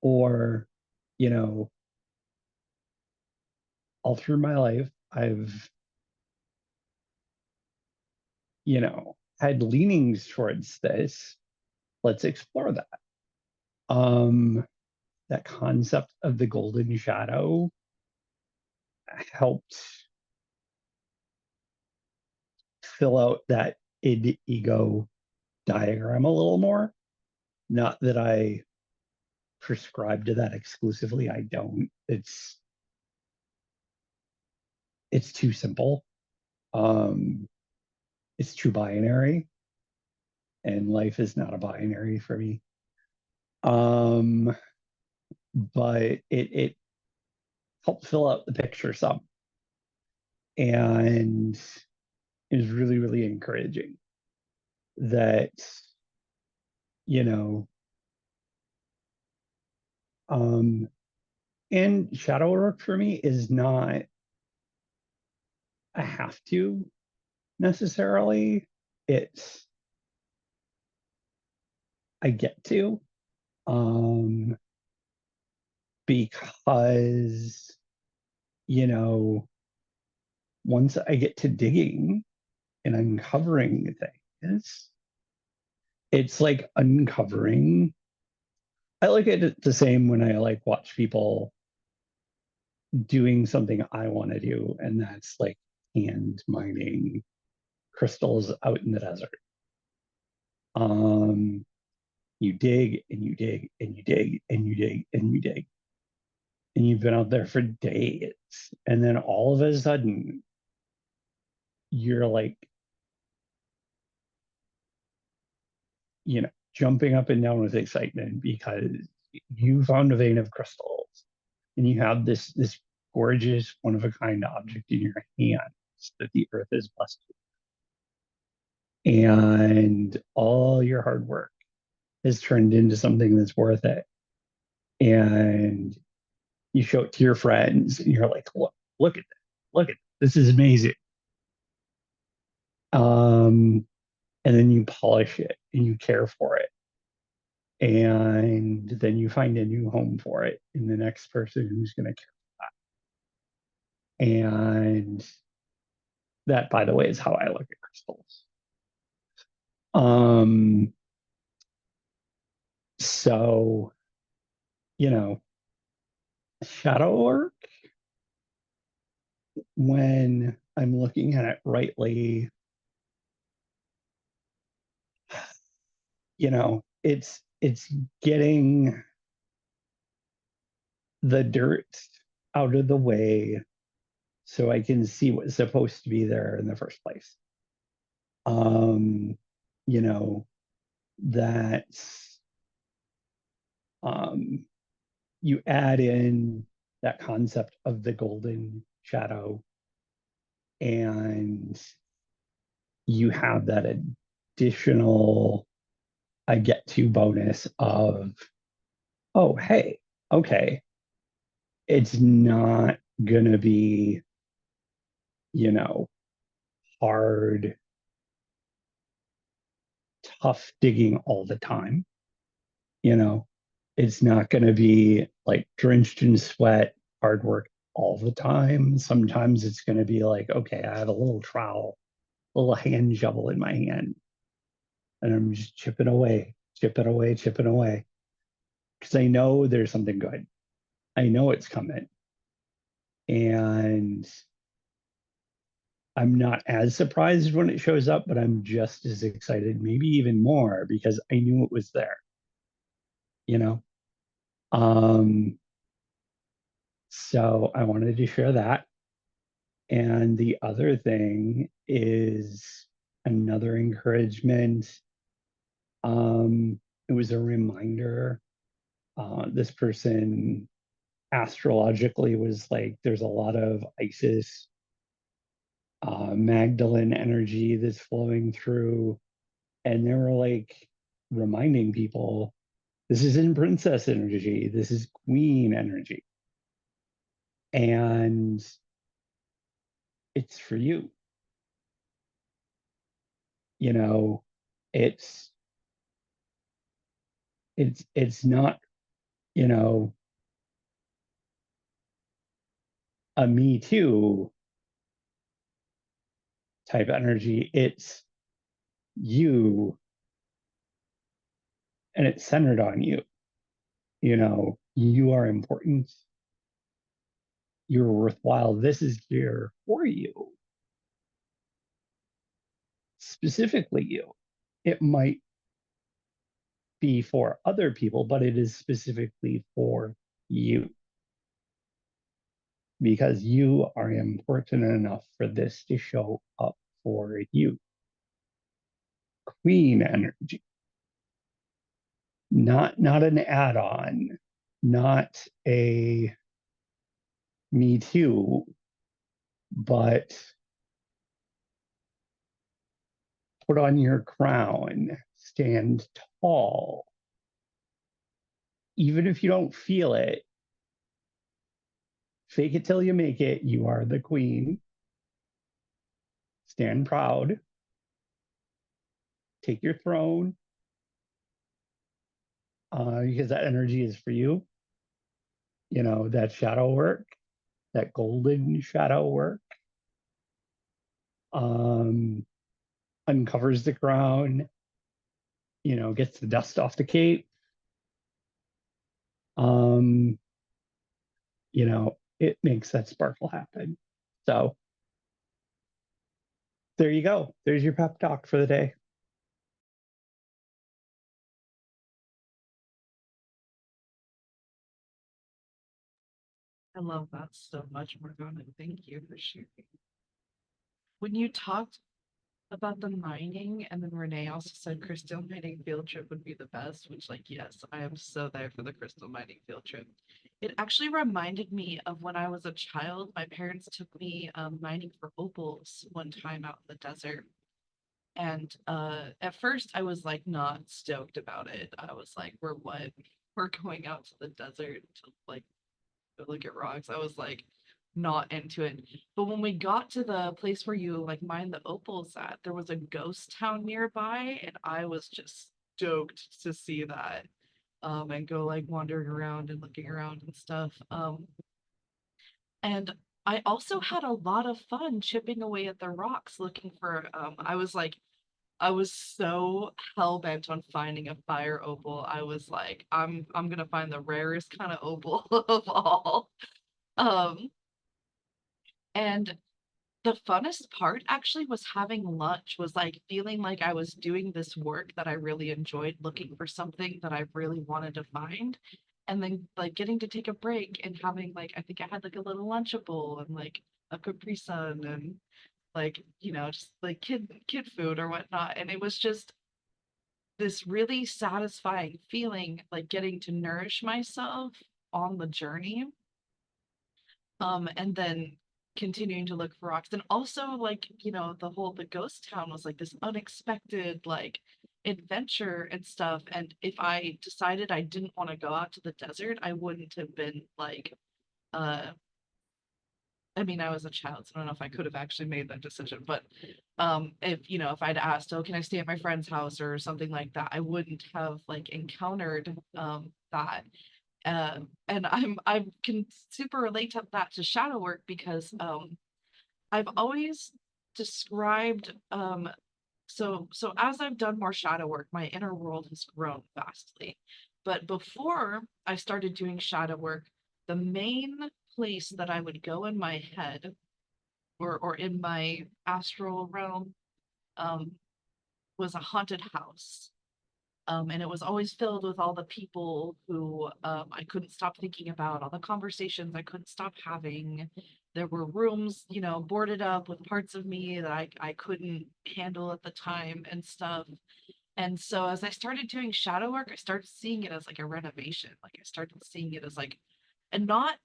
Or, all through my life, I've, had leanings towards this. Let's explore that. That concept of the golden shadow helped fill out that id ego diagram a little more. Not that I prescribe to that exclusively. I don't. it's too simple. It's too binary, and life is not a binary for me. But it helped fill out the picture some, and it was really, really encouraging that, you know, and shadow work for me is not a have to necessarily. It's I get to, because, you know, once I get to digging and uncovering things, it's like uncovering. I look at it the same when I like watch people doing something I want to do, and that's like hand mining crystals out in the desert. You dig and you dig and you dig and you dig and you dig, and you've been out there for days, and then all of a sudden you're like, you know, jumping up and down with excitement because you found a vein of crystals, and you have this gorgeous one of a kind object in your hands that the earth is blessed with. And all your hard work has turned into something that's worth it. And you show it to your friends and you're like, look at this. Look at this. This is amazing. And then you polish it and you care for it. And then you find a new home for it in the next person who's going to care for that. And that, by the way, is how I look at crystals. So, you know, shadow work, when I'm looking at it rightly, you know, it's getting the dirt out of the way so I can see what's supposed to be there in the first place. You know, that's you add in that concept of the golden shadow, and you have that additional I get to bonus of, oh, hey, okay, it's not gonna be, you know, hard, tough digging all the time. You know, it's not gonna be like drenched in sweat, hard work all the time. Sometimes it's gonna be like, okay, I have a little trowel, a little hand shovel in my hand, and I'm just chipping away, chipping away, chipping away. Because I know there's something good. I know it's coming. And I'm not as surprised when it shows up, but I'm just as excited, maybe even more, because I knew it was there. You know? So I wanted to share that. And the other thing is another encouragement. It was a reminder. This person astrologically was like, there's a lot of Isis, Magdalene energy that's flowing through. And they were like reminding people, this isn't princess energy, this is queen energy. And it's for you. You know, it's it's not, you know, a me too type energy. It's you, and it's centered on you. You know, you are important. You're worthwhile. This is here for you. Specifically you. It might be for other people, but it is specifically for you. because you are important enough for this to show up for you. Queen energy. Not an add-on, not a me too, but put on your crown, stand tall. Even if you don't feel it, fake it till you make it. You are the queen. Stand proud. Take your throne, because that energy is for you. You know, that shadow work, that golden shadow work, uncovers the crown, you know, gets the dust off the cape. You know, it makes that sparkle happen. So there you go. There's your pep talk for the day. I love that so much, Morgana. Thank you for sharing. When you talked about the mining, and then Renee also said crystal mining field trip would be the best, which, like, yes, I am so there for the crystal mining field trip. It actually reminded me of when I was a child. My parents took me mining for opals one time out in the desert. And at first I was like not stoked about it. I was like, we're what? We're going out to the desert to like go look at rocks. I was like not into it. But when we got to the place where you like mine the opals at, there was a ghost town nearby, and I was just stoked to see that. And go like wandering around and looking around and stuff. And I also had a lot of fun chipping away at the rocks looking for I was so hell bent on finding a fire opal. I was like, I'm gonna find the rarest kind of opal of all. Um, and the funnest part actually was having lunch, was like feeling like I was doing this work that I really enjoyed, looking for something that I really wanted to find. And then like getting to take a break and having like I think I had like a little Lunchable and like a Capri Sun and like, you know, just like kid food or whatnot. And it was just this really satisfying feeling, like getting to nourish myself on the journey. And then continuing to look for rocks. And also like, you know, the ghost town was like this unexpected like adventure and stuff. And if I decided I didn't want to go out to the desert, I wouldn't have been like uh I mean, I was a child, so I don't know if I could have actually made that decision. But if you know, if I'd asked, oh, can I stay at my friend's house or something like that, I wouldn't have like encountered that. And I can super relate to that to shadow work because I've always described so as I've done more shadow work, my inner world has grown vastly. But before I started doing shadow work, the main place that I would go in my head or in my astral realm um, was a haunted house. And it was always filled with all the people who I couldn't stop thinking about, all the conversations I couldn't stop having. There were rooms, you know, boarded up with parts of me that I couldn't handle at the time and stuff. And so as I started doing shadow work, I started seeing it as like a renovation. Like I started seeing it as like, and not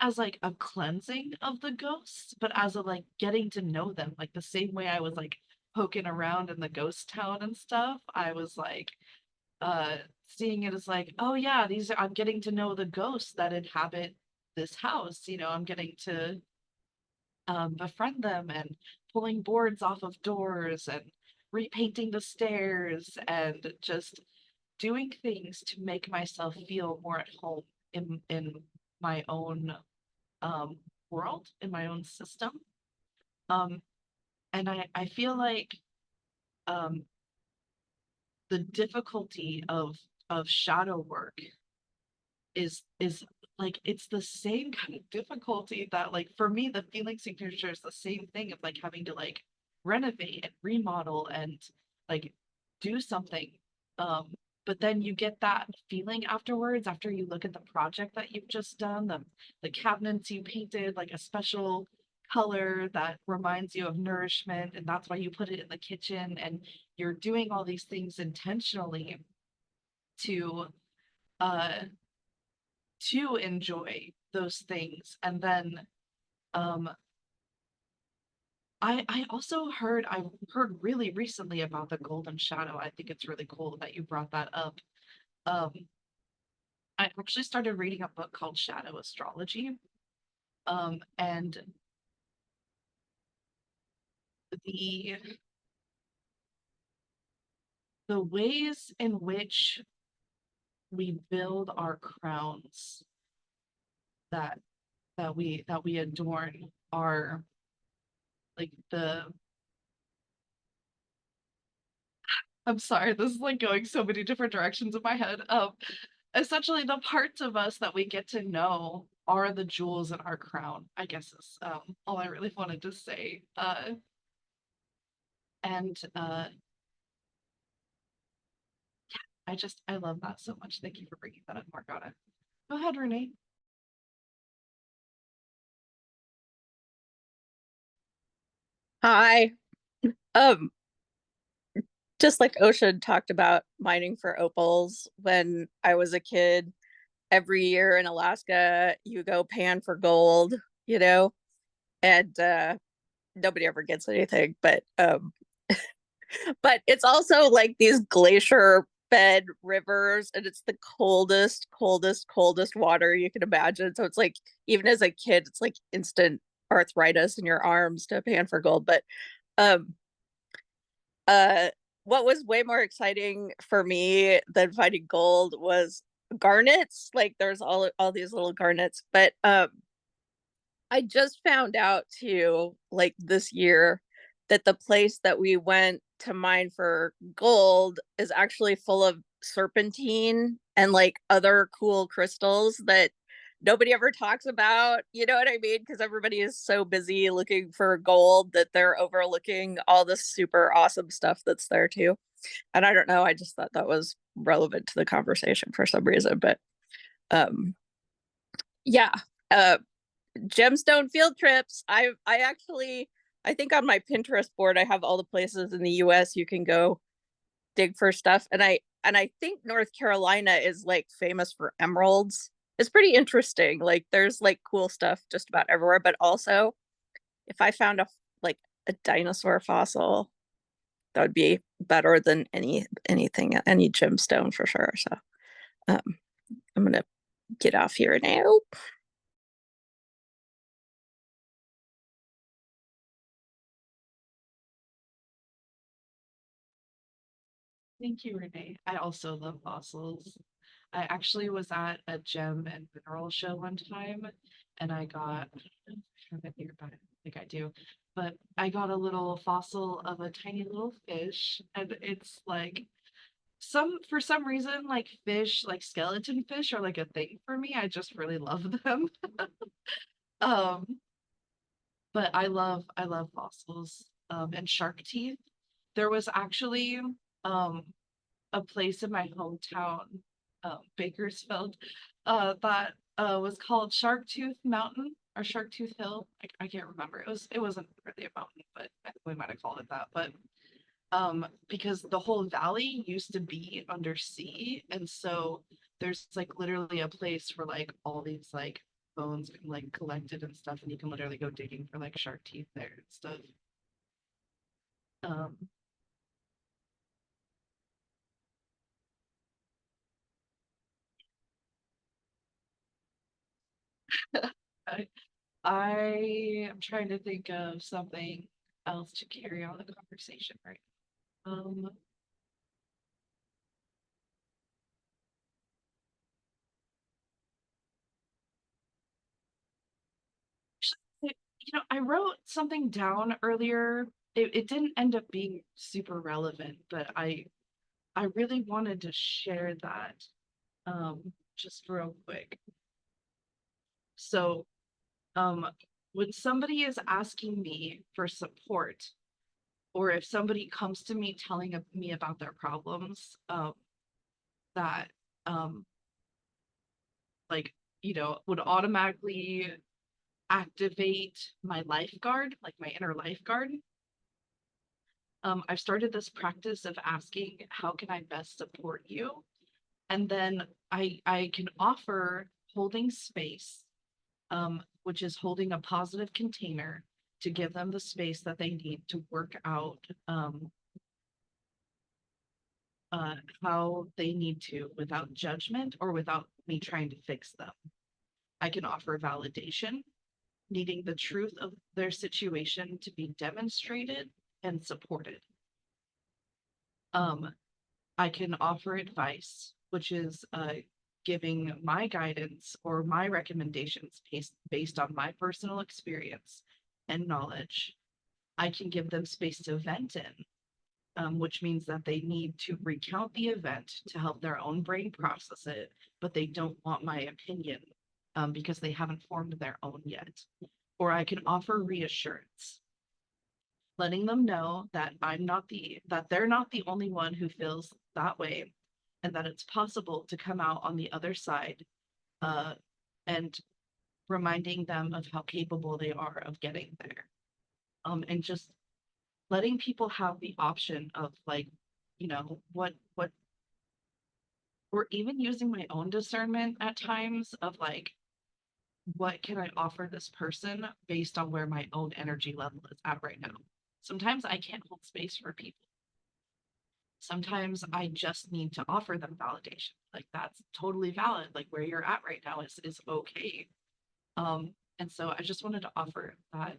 as like a cleansing of the ghosts, but as a like getting to know them. Like the same way I was like poking around in the ghost town and stuff. I was like seeing it as like, oh yeah, these are I'm getting to know the ghosts that inhabit this house. You know, I'm getting to befriend them and pulling boards off of doors and repainting the stairs and just doing things to make myself feel more at home in my own um, world, in my own system. Um, and I feel like um, the difficulty of shadow work is like it's the same kind of difficulty that like for me the feeling signature is the same thing of like having to like renovate and remodel and like do something. um but then you get that feeling afterwards, after you look at the project that you've just done, the cabinets you painted, like a special color that reminds you of nourishment, and that's why you put it in the kitchen, and you're doing all these things intentionally to uh to enjoy those things. And then I also I heard really recently about the golden shadow. I think it's really cool that you brought that up. Um, I actually started reading a book called Shadow Astrology. And the the ways in which we build our crowns that we adorn are like the I'm sorry, this is like going so many different directions in my head. Essentially the parts of us that we get to know are the jewels in our crown, I guess is all I really wanted to say. And I love that so much. Thank you for bringing that up, Margana. Go ahead, Renee. Hi. Um, just like Ocean talked about mining for opals when I was a kid, every year in Alaska, you go pan for gold, you know, and nobody ever gets anything, but it's also like these glacier fed rivers, and it's the coldest water you can imagine. So it's like even as a kid, it's like instant arthritis in your arms to pan for gold. But um uh what was way more exciting for me than finding gold was garnets. Like there's all these little garnets, but I just found out too, like this year, that the place that we went to mine for gold is actually full of serpentine and like other cool crystals that nobody ever talks about. You know what I mean? Because everybody is so busy looking for gold that they're overlooking all this super awesome stuff that's there too. And I don't know, I just thought that was relevant to the conversation for some reason. But um yeah. Uh gemstone field trips. I actually I think on my Pinterest board I have all the places in the US you can go dig for stuff, and I think North Carolina is like famous for emeralds. It's pretty interesting. Like there's like cool stuff just about everywhere, but also if I found like a dinosaur fossil, that would be better than any gemstone for sure. So um I'm gonna get off here now. Thank you, Renee. I also love fossils. I actually was at a gem and mineral show one time, and I got, I don't know if I have it nearby, I think I do, but I got a little fossil of a tiny little fish, and it's like for some reason, like fish, like skeleton fish are like a thing for me. I just really love them. Um, but I love fossils, and shark teeth. There was actually um a place in my hometown, Bakersfield, that was called Shark Tooth Mountain or Shark Tooth Hill. I can't remember. It wasn't really a mountain, but I think we might have called it that. But because the whole valley used to be under sea, and so there's like literally a place where like all these like bones like collected and stuff, and you can literally go digging for like shark teeth there and stuff. Um, I, I am trying to think of something else to carry on the conversation right now. I wrote something down earlier. It didn't end up being super relevant, but I really wanted to share that just real quick. So when somebody is asking me for support, or if somebody comes to me telling me about their problems, that like, you know, would automatically activate my lifeguard, like my inner lifeguard. I've started this practice of asking, how can I best support you? And then I can offer holding space, which is holding a positive container to give them the space that they need to work out how they need to without judgment or without me trying to fix them. I can offer validation, needing the truth of their situation to be demonstrated and supported. I can offer advice, which is giving my guidance or my recommendations based on my personal experience and knowledge. I can give them space to vent in, which means that they need to recount the event to help their own brain process it, but they don't want my opinion because they haven't formed their own yet. Or I can offer reassurance, letting them know that they're not the only one who feels that way, and that it's possible to come out on the other side, and reminding them of how capable they are of getting there. And just letting people have the option of like, you know, what or even using my own discernment at times of like, what can I offer this person based on where my own energy level is at right now? Sometimes I can't hold space for people. Sometimes I just need to offer them validation. Like that's totally valid. Like where you're at right now is okay. And so I just wanted to offer that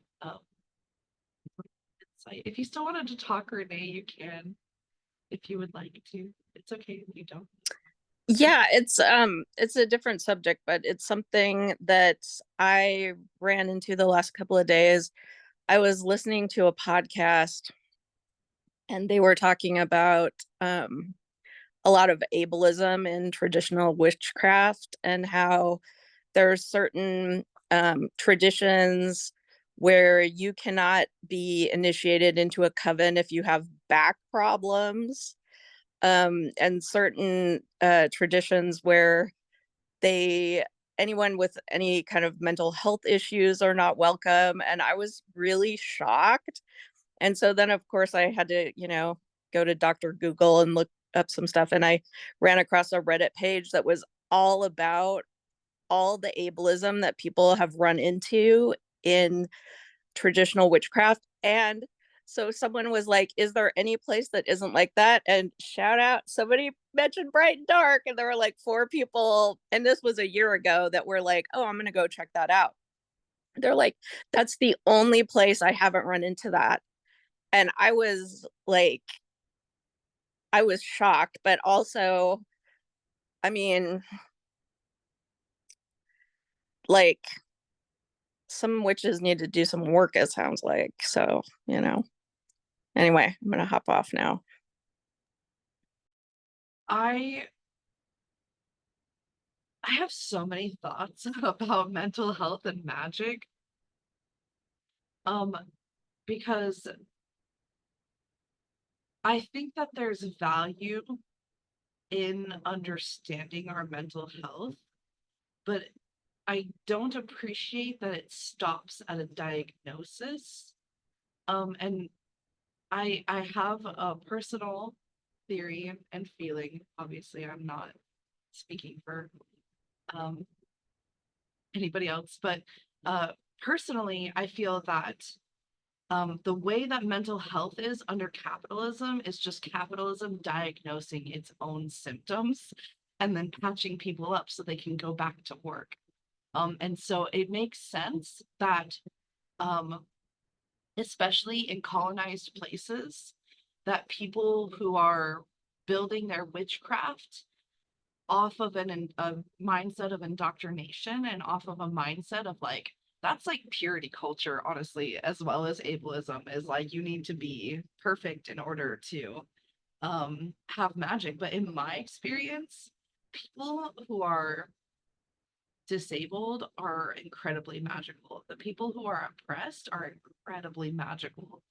insight. If you still wanted to talk, Renee, you can. If you would like to, it's okay if you don't. Yeah, it's a different subject, but it's something that I ran into the last couple of days. I was listening to a podcast and they were talking about a lot of ableism in traditional witchcraft and how there are certain traditions where you cannot be initiated into a coven if you have back problems, and certain traditions where anyone with any kind of mental health issues are not welcome. And I was really shocked. And so then of course I had to, go to Dr. Google and look up some stuff, and I ran across a Reddit page that was all about all the ableism that people have run into in traditional witchcraft. And so someone was like, is there any place that isn't like that? And shout out, somebody mentioned Bright and Dark, and there were like 4 people, and this was a year ago, that were like, oh, I'm gonna go check that out. They're like, that's the only place I haven't run into that. And I was like, I was shocked, but also, I mean, like, some witches need to do some work, it sounds like. So, anyway, I'm gonna hop off now. I have so many thoughts about mental health and magic. Because I think that there's value in understanding our mental health, but I don't appreciate that it stops at a diagnosis. And I have a personal theory and feeling. Obviously, I'm not speaking for anybody else, but personally, I feel that the way that mental health is under capitalism is just capitalism diagnosing its own symptoms and then patching people up so they can go back to work. And so it makes sense that, especially in colonized places, that people who are building their witchcraft off of a mindset of indoctrination and off of a mindset of like, that's like purity culture, honestly, as well as ableism, is like you need to be perfect in order to have magic. But in my experience, people who are disabled are incredibly magical. The people who are oppressed are incredibly magical,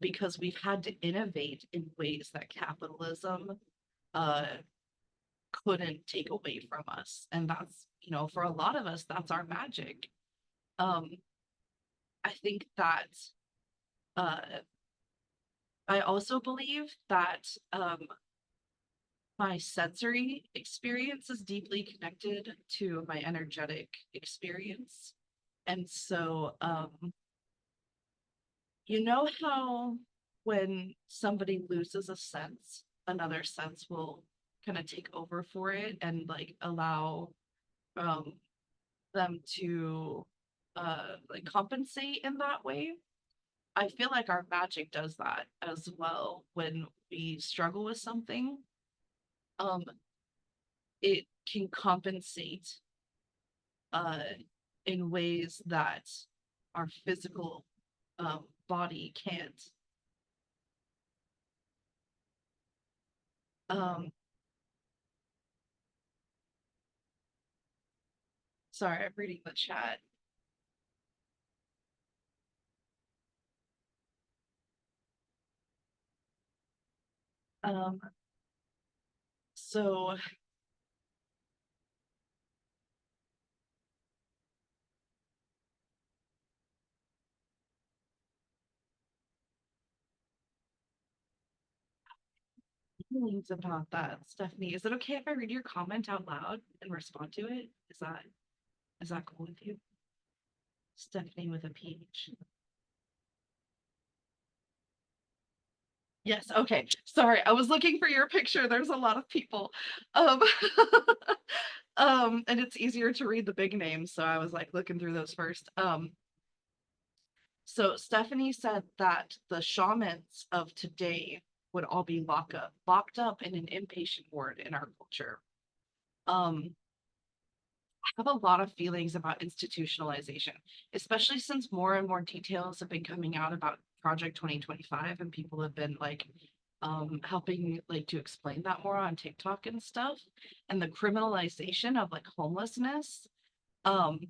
because we've had to innovate in ways that capitalism couldn't take away from us. And that's, you know, for a lot of us, that's our magic. I think that I also believe that my sensory experience is deeply connected to my energetic experience. And so, you know how when somebody loses a sense, another sense will kind of take over for it and like allow um them to like compensate in that way. I feel like our magic does that as well when we struggle with something. Um, it can compensate uh in ways that our physical body can't. Um, sorry, I'm reading the chat. Um, so feelings about that, Stephanie. Is it okay if I read your comment out loud and respond to it? Is that cool with you? Stephanie with a PH. Yes, okay. Sorry, I was looking for your picture. There's a lot of people. Um, and it's easier to read the big names, so I was like looking through those first. So Stephanie said that the shamans of today would all be locked up in an inpatient ward in our culture. I have a lot of feelings about institutionalization, especially since more and more details have been coming out about Project 2025 and people have been like helping like to explain that more on TikTok and stuff, and the criminalization of like homelessness. Um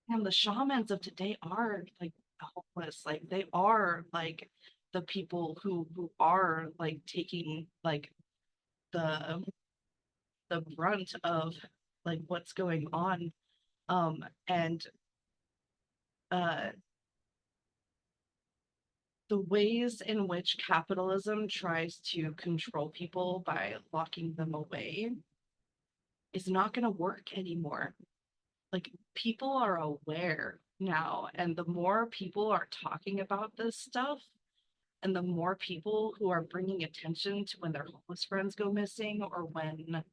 and the shamans of today are like homeless, like they are like the people who are like taking like the the brunt of like what's going on. And uh the ways in which capitalism tries to control people by locking them away is not going to work anymore. Like people are aware now, and the more people are talking about this stuff, and the more people who are bringing attention to when their homeless friends go missing or when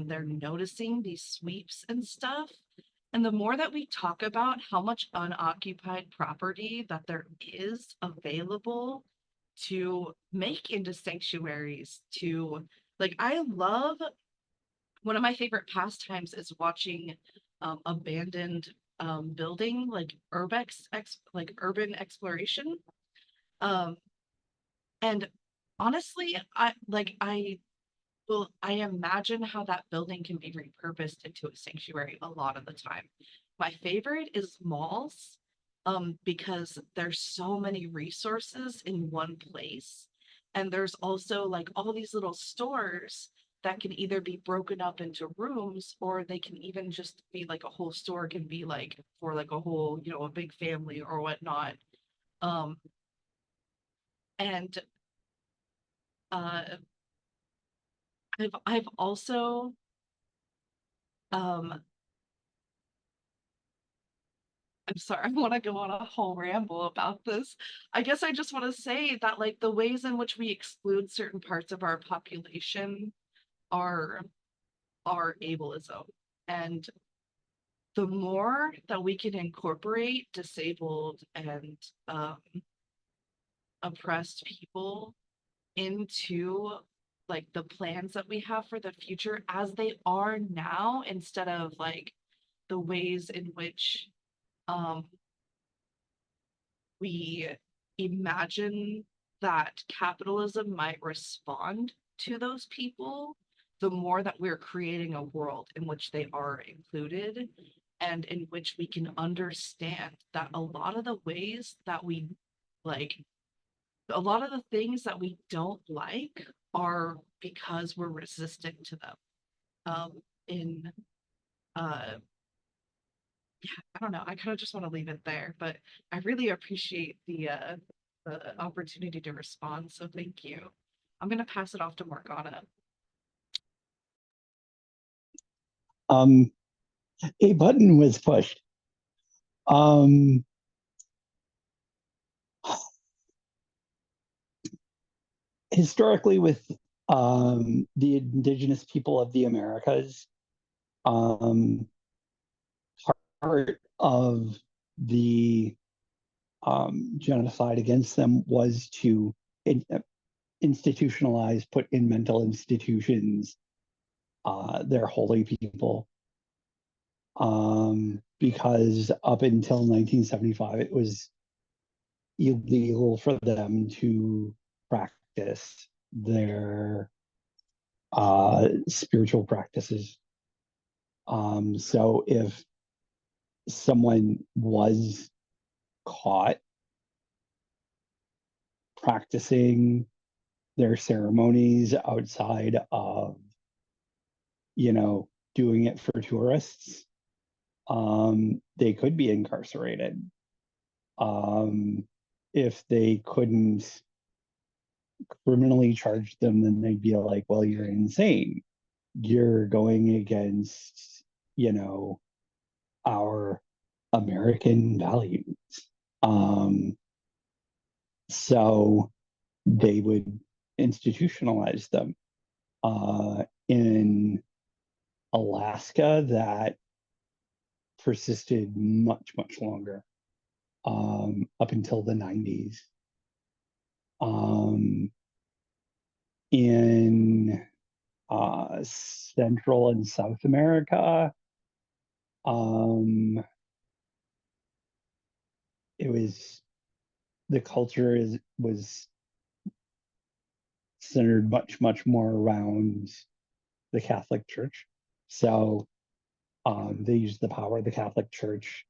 they're noticing these sweeps and stuff, and the more that we talk about how much unoccupied property that there is available to make into sanctuaries, to like, I love, one of my favorite pastimes is watching abandoned building, like like urban exploration. Um, and honestly, I imagine how that building can be repurposed into a sanctuary a lot of the time. My favorite is malls, because there's so many resources in one place. And there's also like all these little stores that can either be broken up into rooms, or they can even just be like a whole store can be like for like a whole, you know, a big family or whatnot. Um, and uh, I've also um I'm sorry, I want to go on a whole ramble about this. I guess I just want to say that like the ways in which we exclude certain parts of our population are are ableism. And the more that we can incorporate disabled and oppressed people into like the plans that we have for the future as they are now, instead of like the ways in which um we imagine that capitalism might respond to those people, the more that we're creating a world in which they are included, and in which we can understand that a lot of the ways that we like, a lot of the things that we don't like are because we're resistant to them. In yeah, I don't know. I kind of just want to leave it there, but I really appreciate the opportunity to respond. So thank you. I'm gonna pass it off to Morgana. A button was pushed. Um, Historically, with the indigenous people of the Americas, um, part of the genocide against them was to institutionalize, put in mental institutions, their holy people. Because up until 1975, it was illegal for them to practice their spiritual practices. So if someone was caught practicing their ceremonies outside of, doing it for tourists, they could be incarcerated. If they couldn't criminally charge them, then they'd be like, well, you're insane. You're going against, our American values. Um, so they would institutionalize them. In Alaska, that persisted much, much longer, up until the 90s. In Central and South America, it was the culture was centered much, much more around the Catholic Church. So they used the power of the Catholic Church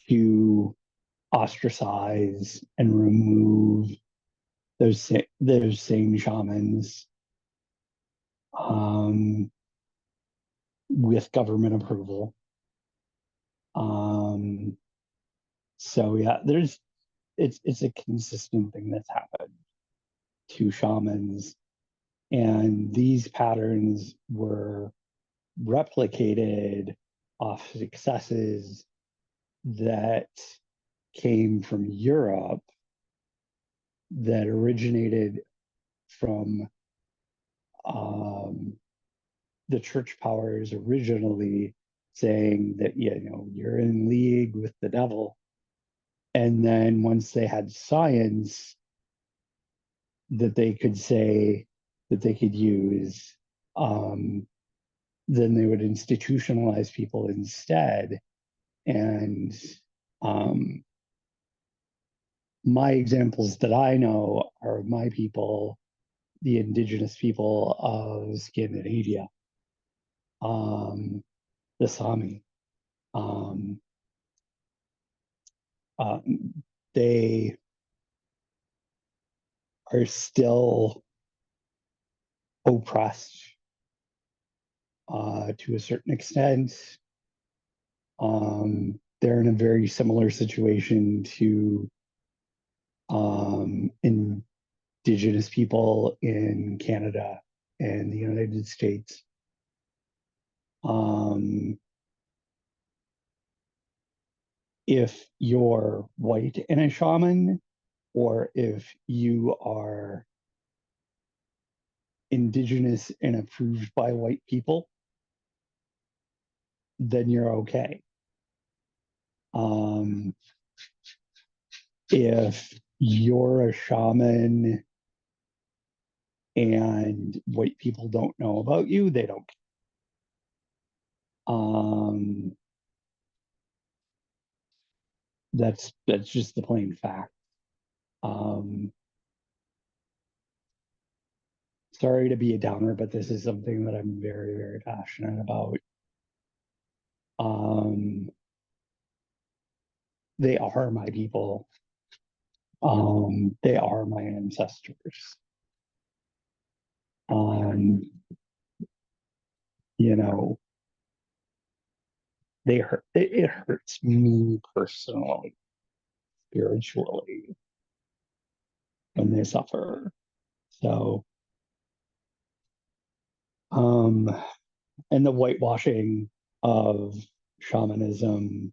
to ostracize and remove those same shamans, with government approval. So yeah, it's a consistent thing that's happened to shamans, and these patterns were replicated off successes that came from Europe, that originated from the church powers originally saying that, you're in league with the devil. And then once they had science that they could say, that they could use, then they would institutionalize people instead. And my examples that I know are my people, the indigenous people of Scandinavia, the Sami. They are still oppressed to a certain extent. They're in a very similar situation to indigenous people in Canada and the United States. If you're white and a shaman, or if you are indigenous and approved by white people, then you're okay. If you're a shaman and white people don't know about you, they don't. That's just the plain fact. Sorry to be a downer, but this is something that I'm very, very passionate about. They are my people. They are my ancestors. Um, you know, they hurt, it hurts me personally, spiritually, when they suffer. So, um, and the whitewashing of shamanism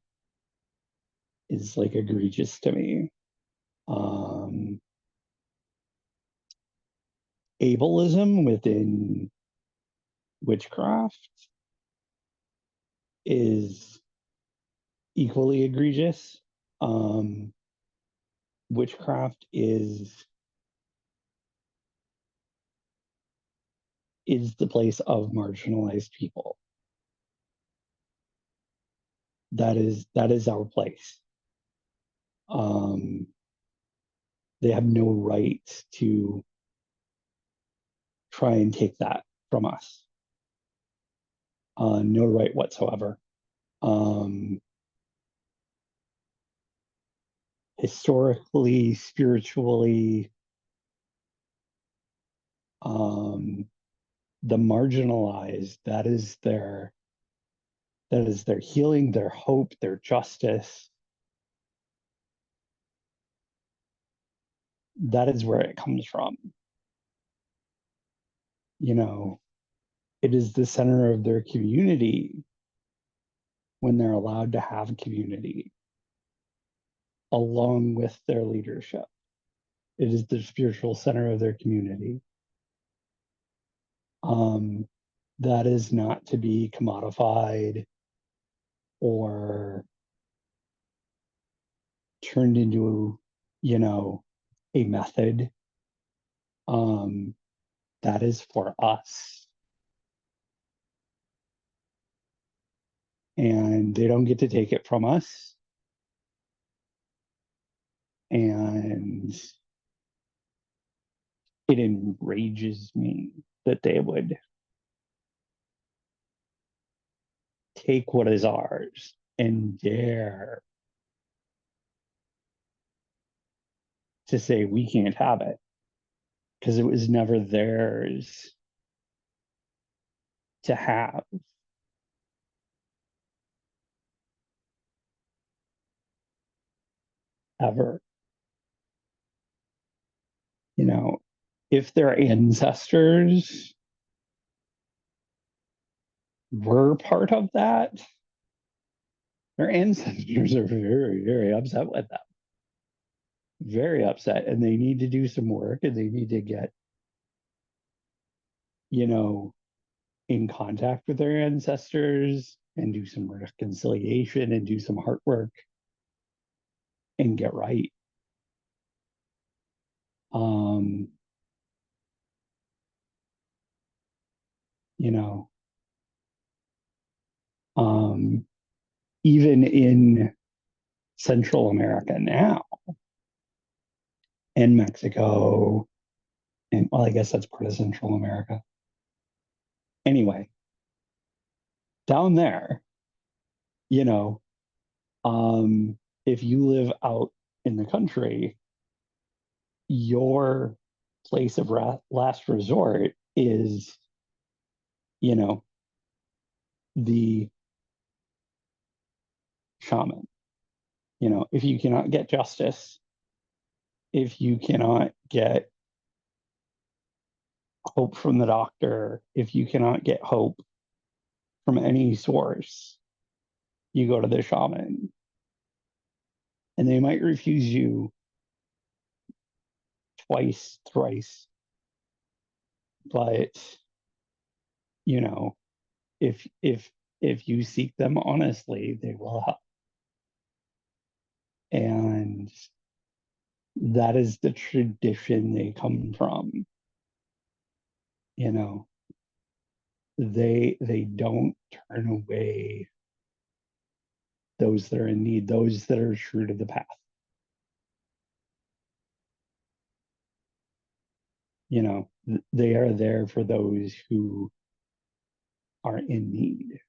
is like egregious to me. Um, ableism within witchcraft is equally egregious. Witchcraft is the place of marginalized people. That is our place. They have no right to try and take that from us. No right whatsoever. Historically, spiritually, the marginalized, that is their healing, their hope, their justice. That is where it comes from. You know, it is the center of their community when they're allowed to have community along with their leadership. It is the spiritual center of their community. That is not to be commodified or turned into, you know, a method. That is for us. And they don't get to take it from us. And it enrages me that they would take what is ours and dare to say we can't have it because it was never theirs to have. Ever. You know, if their ancestors were part of that, their ancestors are very, very upset with them. Very upset. And they need to do some work and they need to get, you know, in contact with their ancestors and do some reconciliation and do some heart work and get right. You know, even in Central America now and Mexico, and well, I guess that's part of Central America. Anyway, down there, you know, if you live out in the country, your place of last resort is, you know, the shaman. You know, if you cannot get justice, if you cannot get hope from the doctor, if you cannot get hope from any source, you go to the shaman. And they might refuse you twice, thrice, but you know, if you seek them honestly, they will help. And that is the tradition they come from. You know, they don't turn away those that are in need, those that are true to the path. You know, they are there for those who are in need.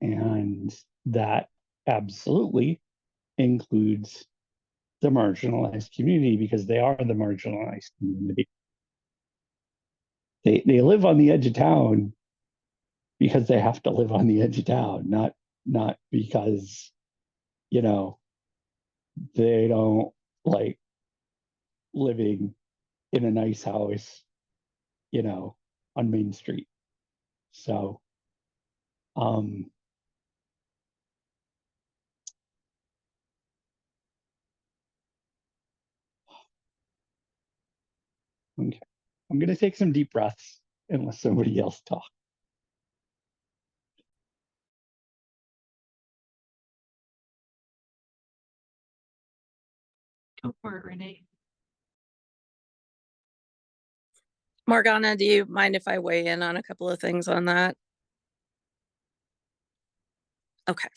And that absolutely includes the marginalized community because they are the marginalized community. They live on the edge of town because they have to live on the edge of town, not because, you know, they don't like living in a nice house, you know, on Main Street. So, okay. I'm gonna take some deep breaths unless somebody else talks. Go for it, Renee. Morgana, do you mind if I weigh in on a couple of things on that? Okay.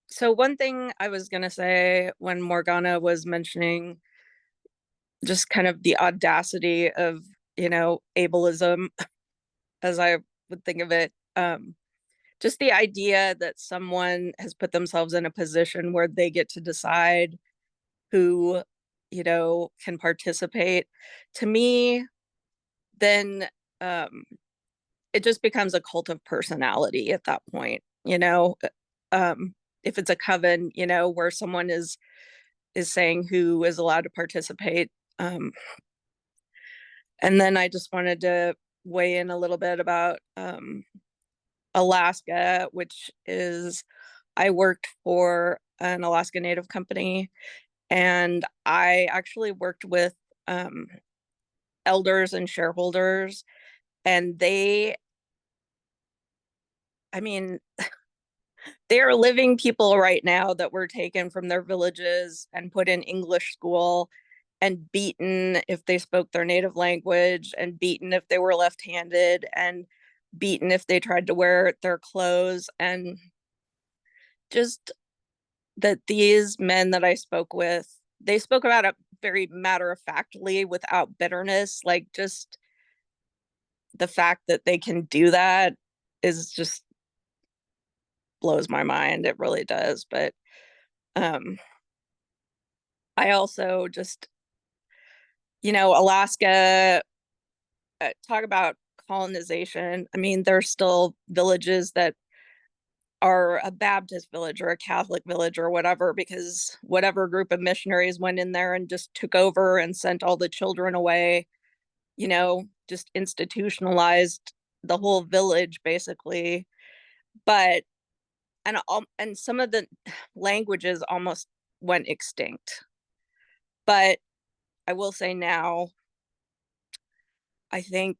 So one thing I was gonna say when Morgana was mentioning just kind of the audacity of, you know, ableism, as I would think of it, just the idea that someone has put themselves in a position where they get to decide who, you know, can participate. To me, then it just becomes a cult of personality at that point, you know. If it's a coven, you know, where someone is saying who is allowed to participate. And then I just wanted to weigh in a little bit about Alaska, which is, I worked for an Alaska Native company, and I actually worked with elders and shareholders, and they, I mean, they are living people right now that were taken from their villages and put in English school and beaten if they spoke their native language, and beaten if they were left-handed, and beaten if they tried to wear their clothes. And just that these men that I spoke with, they spoke about it very matter-of-factly without bitterness. Like, just the fact that they can do that is just blows my mind. It really does. But I also just, you know, Alaska, talk about colonization. I mean, there's still villages that are a Baptist village or a Catholic village or whatever, because whatever group of missionaries went in there and just took over and sent all the children away, you know, just institutionalized the whole village basically. But and some of the languages almost went extinct. But I will say now, I think,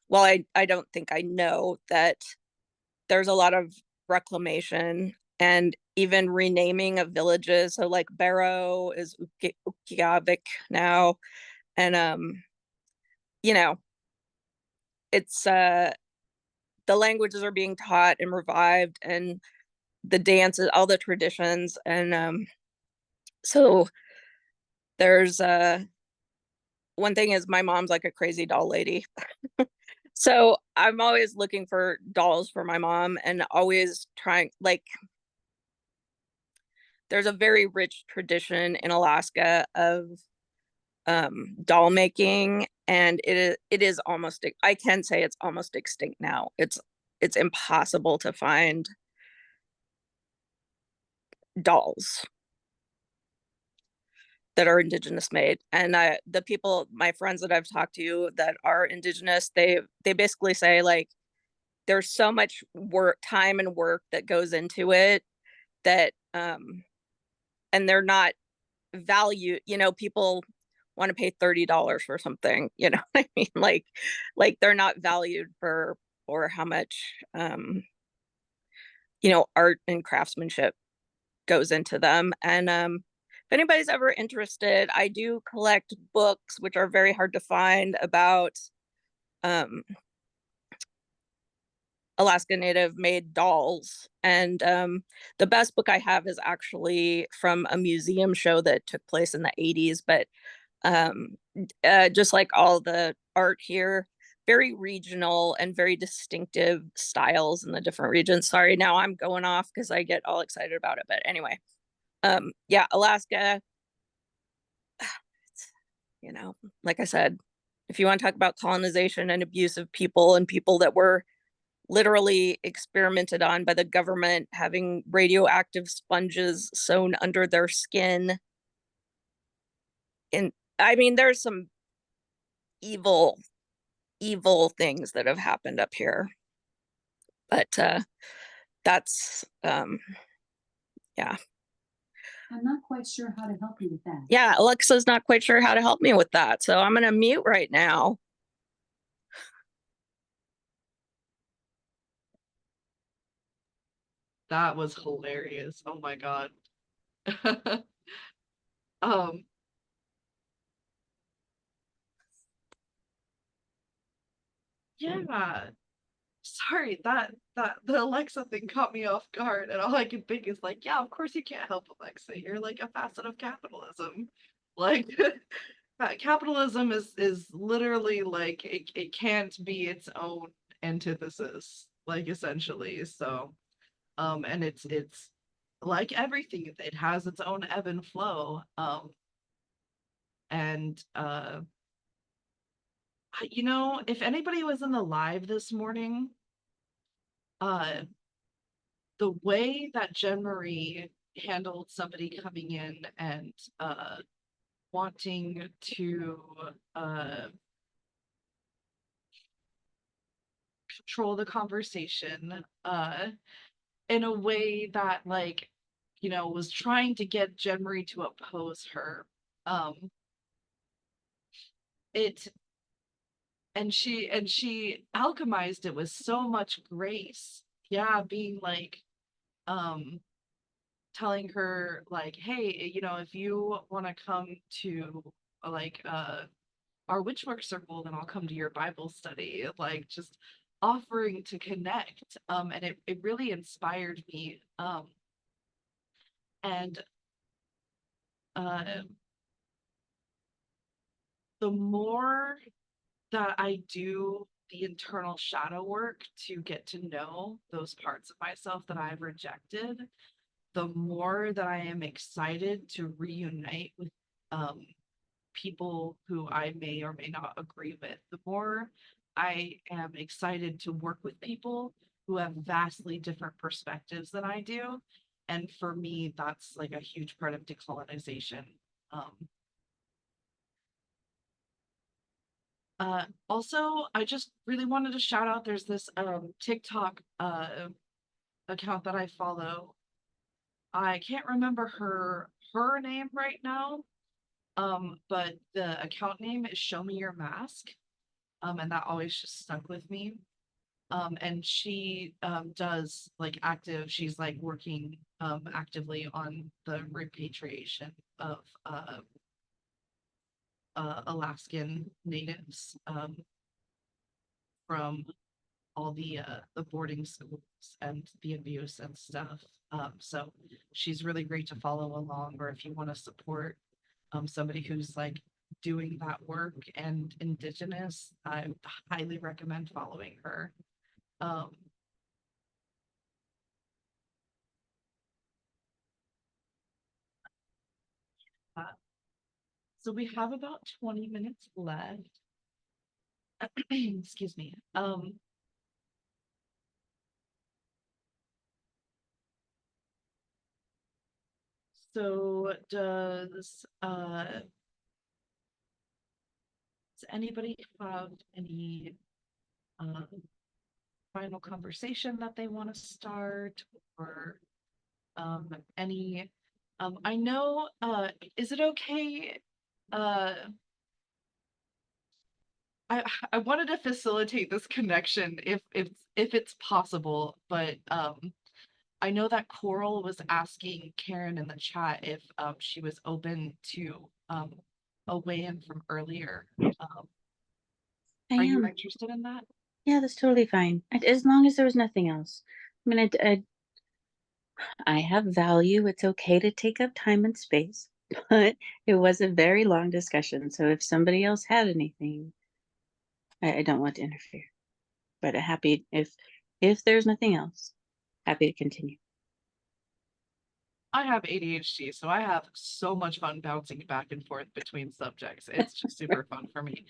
well, I don't think, I know that there's a lot of reclamation and even renaming of villages. So like Barrow is Ukigavik now. And, you know, it's, the languages are being taught and revived, and the dances, all the traditions. And so there's, one thing is, my mom's like a crazy doll lady. So I'm always looking for dolls for my mom, and always trying, like, there's a very rich tradition in Alaska of doll making, and it is almost, I can say it's almost extinct now. It's impossible to find dolls that are indigenous made. And the people, my friends that I've talked to that are indigenous, they basically say, like, there's so much work, time and work that goes into it, that and they're not valued. You know, people want to pay $30 for something, you know what I mean? Like they're not valued for how much you know, art and craftsmanship goes into them. And if anybody's ever interested, I do collect books, which are very hard to find, about Alaska Native made dolls. And the best book I have is actually from a museum show that took place in the 80s. But just like all the art here, very regional and very distinctive styles in the different regions. Sorry, now I'm going off because I get all excited about it. But anyway, yeah, Alaska, You know, like I said, if you want to talk about colonization and abuse of people and people that were literally experimented on by the government, having radioactive sponges sewn under their skin. And I mean, there's some evil, evil things that have happened up here. But that's yeah. I'm not quite sure how to help you with that. Yeah, Alexa's not quite sure how to help me with that. So I'm gonna mute right now. That was hilarious. Oh my God. Um, yeah. Sorry, that the Alexa thing caught me off guard, and all I can think is like, yeah, of course you can't help Alexa. You're like a facet of capitalism. Like capitalism is literally like it can't be its own antithesis, like essentially. So and it's like everything, it has its own ebb and flow. And you know, if anybody was in the live this morning, uh the way that Jen Marie handled somebody coming in and wanting to control the conversation in a way that, like, you know, was trying to get Jen Marie to oppose her. It and she alchemized it with so much grace. Yeah, being like, telling her like, hey, you know, if you want to come to like our witchwork circle, then I'll come to your Bible study. Like, just offering to connect. And it really inspired me. And uh the more that I do the internal shadow work to get to know those parts of myself that I've rejected, the more that I am excited to reunite with people who I may or may not agree with, the more I am excited to work with people who have vastly different perspectives than I do. And for me, that's like a huge part of decolonization. Um, Also, I just really wanted to shout out, there's this TikTok account that I follow. I can't remember her name right now, but the account name is Show Me Your Mask. And that always just stuck with me. And she does like she's like working actively on the repatriation of Alaskan natives from all the boarding schools and the abuse and stuff. So she's really great to follow along, or if you want to support somebody who's like doing that work and indigenous, I highly recommend following her. Um, uh, so we have about 20 minutes left. Excuse me. So does anybody have any final conversation that they want to start, or any I know is it okay I wanted to facilitate this connection if it's possible, but I know that Coral was asking Karen in the chat if she was open to a weigh-in from earlier. I Are you am. interested in that? Yeah, that's totally fine. As long as there was nothing else. I mean, I have value. It's okay to take up time and space, but it was a very long discussion. So if somebody else had anything, I don't want to interfere. But happy if there's nothing else, happy to continue. I have ADHD, so I have so much fun bouncing back and forth between subjects. It's just super fun for me.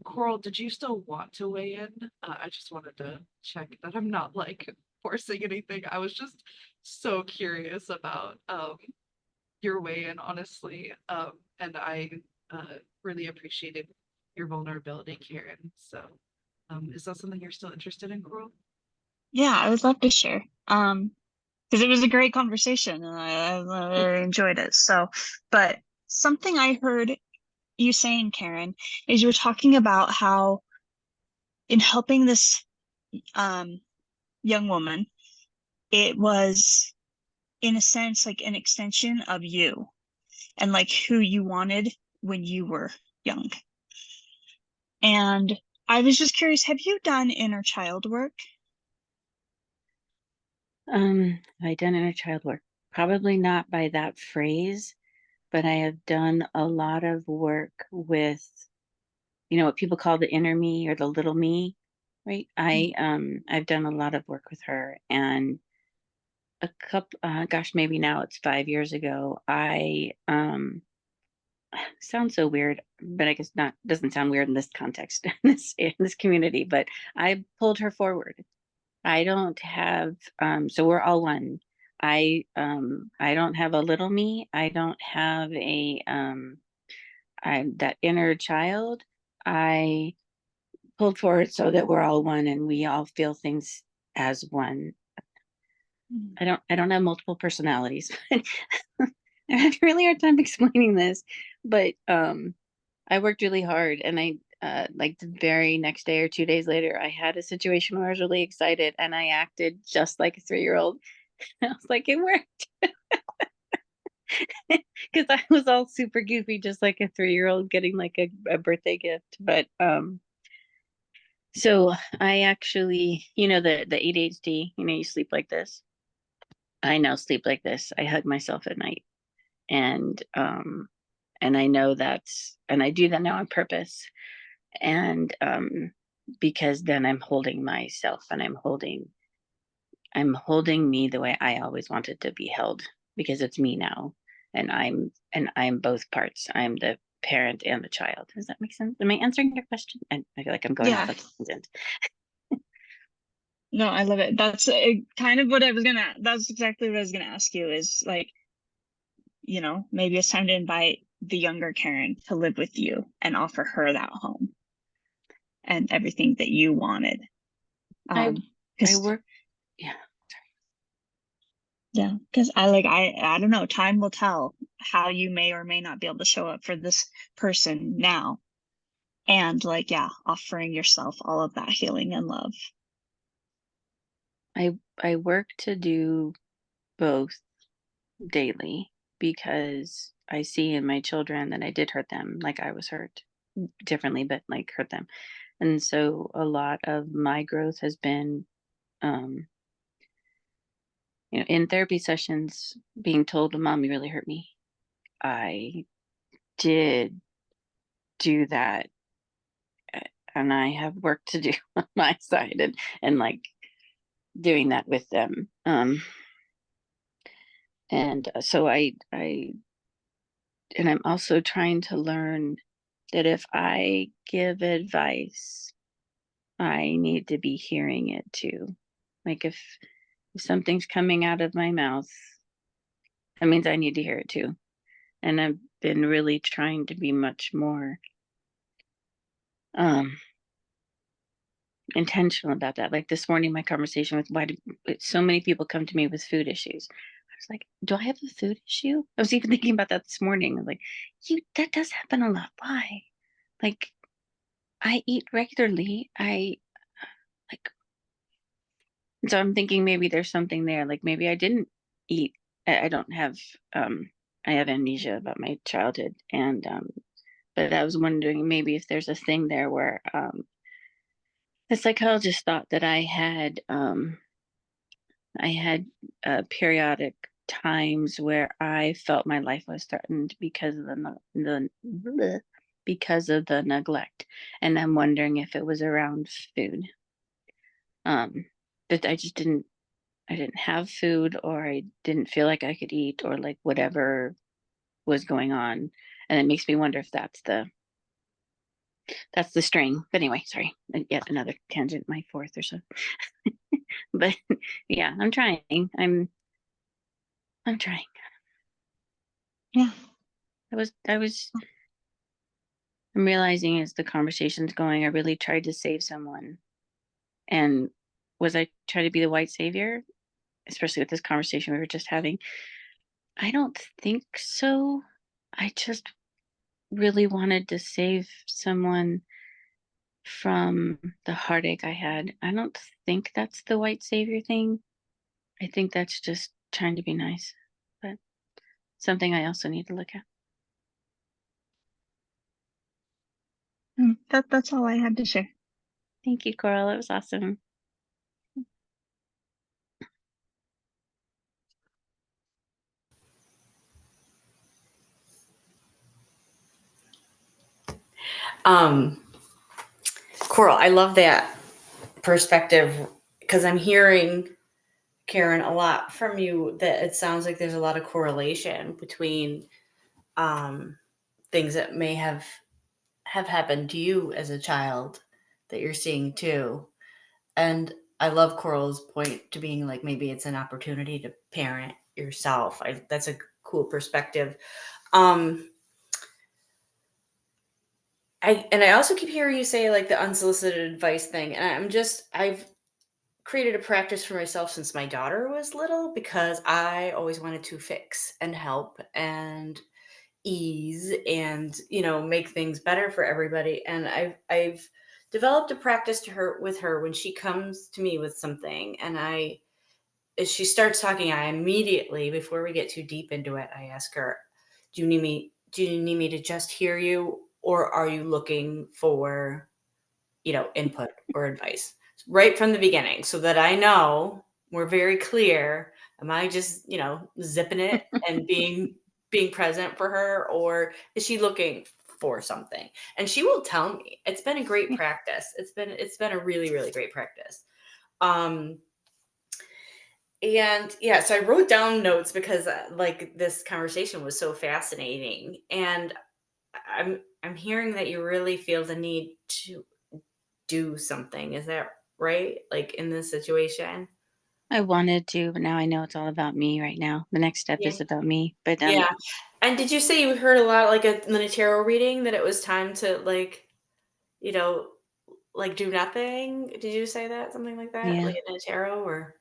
Coral, did you still want to weigh in? I just wanted to check that I'm not like forcing anything. I was just so curious about your weigh in, honestly. And I really appreciated your vulnerability, Karen. So, is that something you're still interested in, Coral? Yeah, I would love to share. Because it was a great conversation and I really enjoyed it. So, but something I heard you saying, Karen, is you were talking about how in helping this young woman, it was in a sense like an extension of you and like who you wanted when you were young. And I was just curious, have you done inner child work? Have I done inner child work? Probably not by that phrase, but I have done a lot of work with, what people call the inner me or the little me, right? I've done a lot of work with her, and a couple, gosh, maybe now it's 5 years ago. I sounds so weird, but I guess not. Doesn't sound weird in this context, in this community. But I pulled her forward. I don't have. So we're all one. I don't have a little me. I don't have a I'm that inner child. I pulled forward so that we're all one and we all feel things as one. I don't have multiple personalities. I had a really hard time explaining this, but I worked really hard, and I like the very next day or 2 days later, I had a situation where I was really excited and I acted just like a 3-year-old. I was like, it worked. Because I was all super goofy, just like a 3-year-old getting like a birthday gift. But so I actually, the ADHD, you sleep like this. I now sleep like this. I hug myself at night. And I know and I do that now on purpose. And because then I'm holding myself and I'm holding me the way I always wanted to be held, because it's me now. And I'm both parts. I'm the parent and the child. Does that make sense? Am I answering your question? And I feel like I'm going off Yeah. a tangent. No, I love it. That's kind of what that's exactly what I was gonna ask you is like, maybe it's time to invite the younger Karen to live with you and offer her that home and everything that you wanted. I 'Cause work, yeah. yeah, because I don't know, time will tell how you may or may not be able to show up for this person now. And like, yeah, offering yourself all of that healing and love. I work to do both daily, because I see in my children that I did hurt them, like I was hurt differently, but like hurt them. And so a lot of my growth has been, in therapy sessions, being told, Mom, you really hurt me. I did do that. And I have work to do on my side, and like doing that with them. And so and I'm also trying to learn that if I give advice, I need to be hearing it too. Like if something's coming out of my mouth, that means I need to hear it too. And I've been really trying to be much more intentional about that. Like this morning, my conversation with why do so many people come to me with food issues. I was like, do I have a food issue? I was even thinking about that this morning. I was like, that does happen a lot. Why? Like, I eat regularly. I like, so I'm thinking maybe there's something there. Like maybe I didn't eat. I don't have I have amnesia about my childhood, and but I was wondering maybe if there's a thing there where the psychologist thought that I had periodic times where I felt my life was threatened because of because of the neglect, and I'm wondering if it was around food. But I I didn't have food, or I didn't feel like I could eat, or like whatever was going on. And it makes me wonder if that's the string. But anyway, sorry, yet another tangent, my fourth or so. But yeah, I'm trying. I'm trying. Yeah. I'm realizing as the conversation's going, I really tried to save someone. And was I trying to be the white savior, especially with this conversation we were just having? I don't think so. I just really wanted to save someone from the heartache I had. I don't think that's the white savior thing. I think that's just trying to be nice, but something I also need to look at. That's all I had to share. Thank you, Coral. It was awesome. Coral, I love that perspective because I'm hearing, Karen, a lot from you that it sounds like there's a lot of correlation between things that may have happened to you as a child that you're seeing too. And I love Coral's point to being like, maybe it's an opportunity to parent yourself. That's a cool perspective. I also keep hearing you say like the unsolicited advice thing. And I've created a practice for myself since my daughter was little because I always wanted to fix and help and ease and make things better for everybody. And I've developed a practice with her when she comes to me with something, and as she starts talking, I immediately, before we get too deep into it, I ask her, do you need me to just hear you, or are you looking for input or advice right from the beginning, so that I know we're very clear. Am I just zipping it and being present for her, or is she looking for something? And she will tell me. It's been a great practice. It's been a really, really great practice. And yeah, so I wrote down notes because like this conversation was so fascinating, and I'm hearing that you really feel the need to do something. Is that right? Like in this situation? I wanted to, but now I know it's all about me right now. The next step Yeah. is about me. But Yeah. And did you say you heard a lot like in the tarot reading that it was time to like, like do nothing? Did you say that? Something like that? yeah. Like in a tarot or?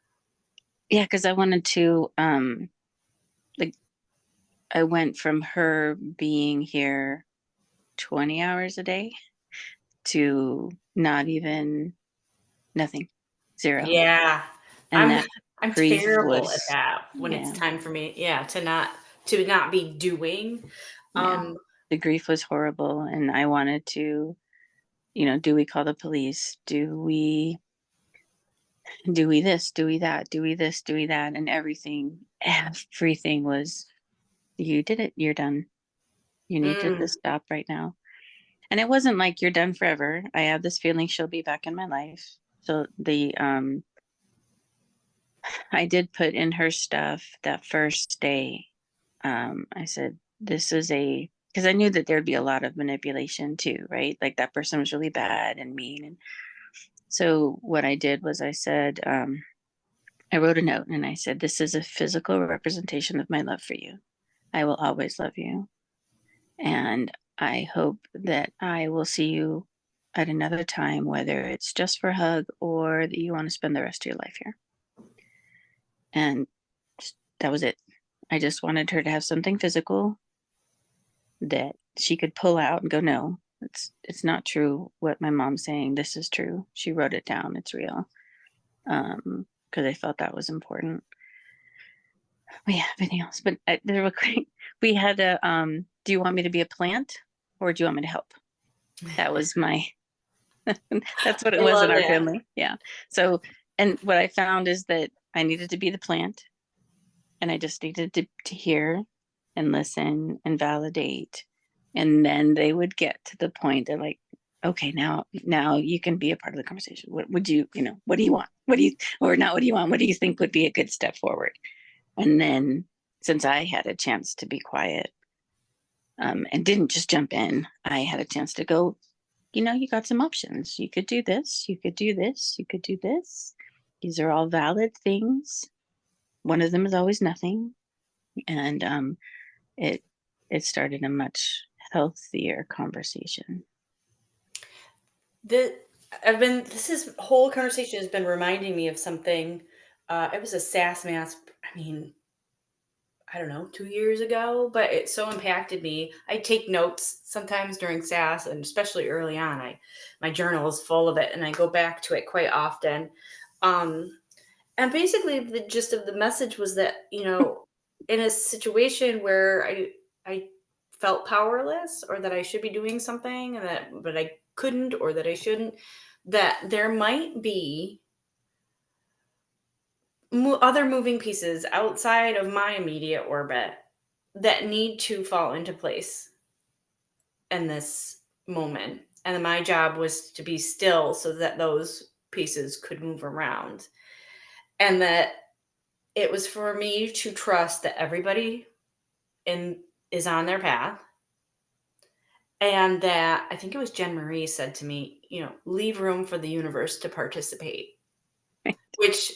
Yeah, because I wanted to like I went from her being here 20 hours a day to not even nothing. Zero. Yeah. And that I'm grief terrible at was, that when it's yeah, time for me, to not be doing. yeah. The grief was horrible. And I wanted to, do we call the police? Do we this? Do we that? Do we this? Do we that? And everything was, you did it. You're done. You need to just stop right now. And it wasn't like you're done forever. I have this feeling she'll be back in my life. So I did put in her stuff that first day. I said, this is because I knew that there'd be a lot of manipulation too, right? Like that person was really bad and mean. And so what I did was I said, I wrote a note and I said, this is a physical representation of my love for you. I will always love you. And I hope that I will see you at another time, whether it's just for a hug or that you want to spend the rest of your life here. And that was it. I just wanted her to have something physical that she could pull out and go, no, it's not true what my mom's saying. This is true. She wrote it down. It's real. Because I felt that was important. We have anything else, but we had a, do you want me to be a plant or do you want me to help? That was that's what it I was in love our that. family. Yeah. So, and what I found is that I needed to be the plant and I just needed to hear and listen and validate. And then they would get to the point of like, okay, now you can be a part of the conversation. What would you, what do you want? What do you, or not what do you want? What do you think would be a good step forward? And then since I had a chance to be quiet, and didn't just jump in, I had a chance to go, you got some options. You could do this, you could do this, you could do this. These are all valid things. One of them is always nothing. And it started a much healthier conversation. This whole conversation has been reminding me of something. It was a SASS Mass. I mean, I don't know, 2 years ago, but it so impacted me. I take notes sometimes during SAS, and especially early on. My journal is full of it, and I go back to it quite often. Um, and basically, the gist of the message was that, in a situation where I felt powerless, or that I should be doing something, but I couldn't, or that I shouldn't, that there might be other moving pieces outside of my immediate orbit that need to fall into place in this moment. And my job was to be still so that those pieces could move around. And that it was for me to trust that everybody is on their path. And that I think it was Jen Marie said to me, leave room for the universe to participate, which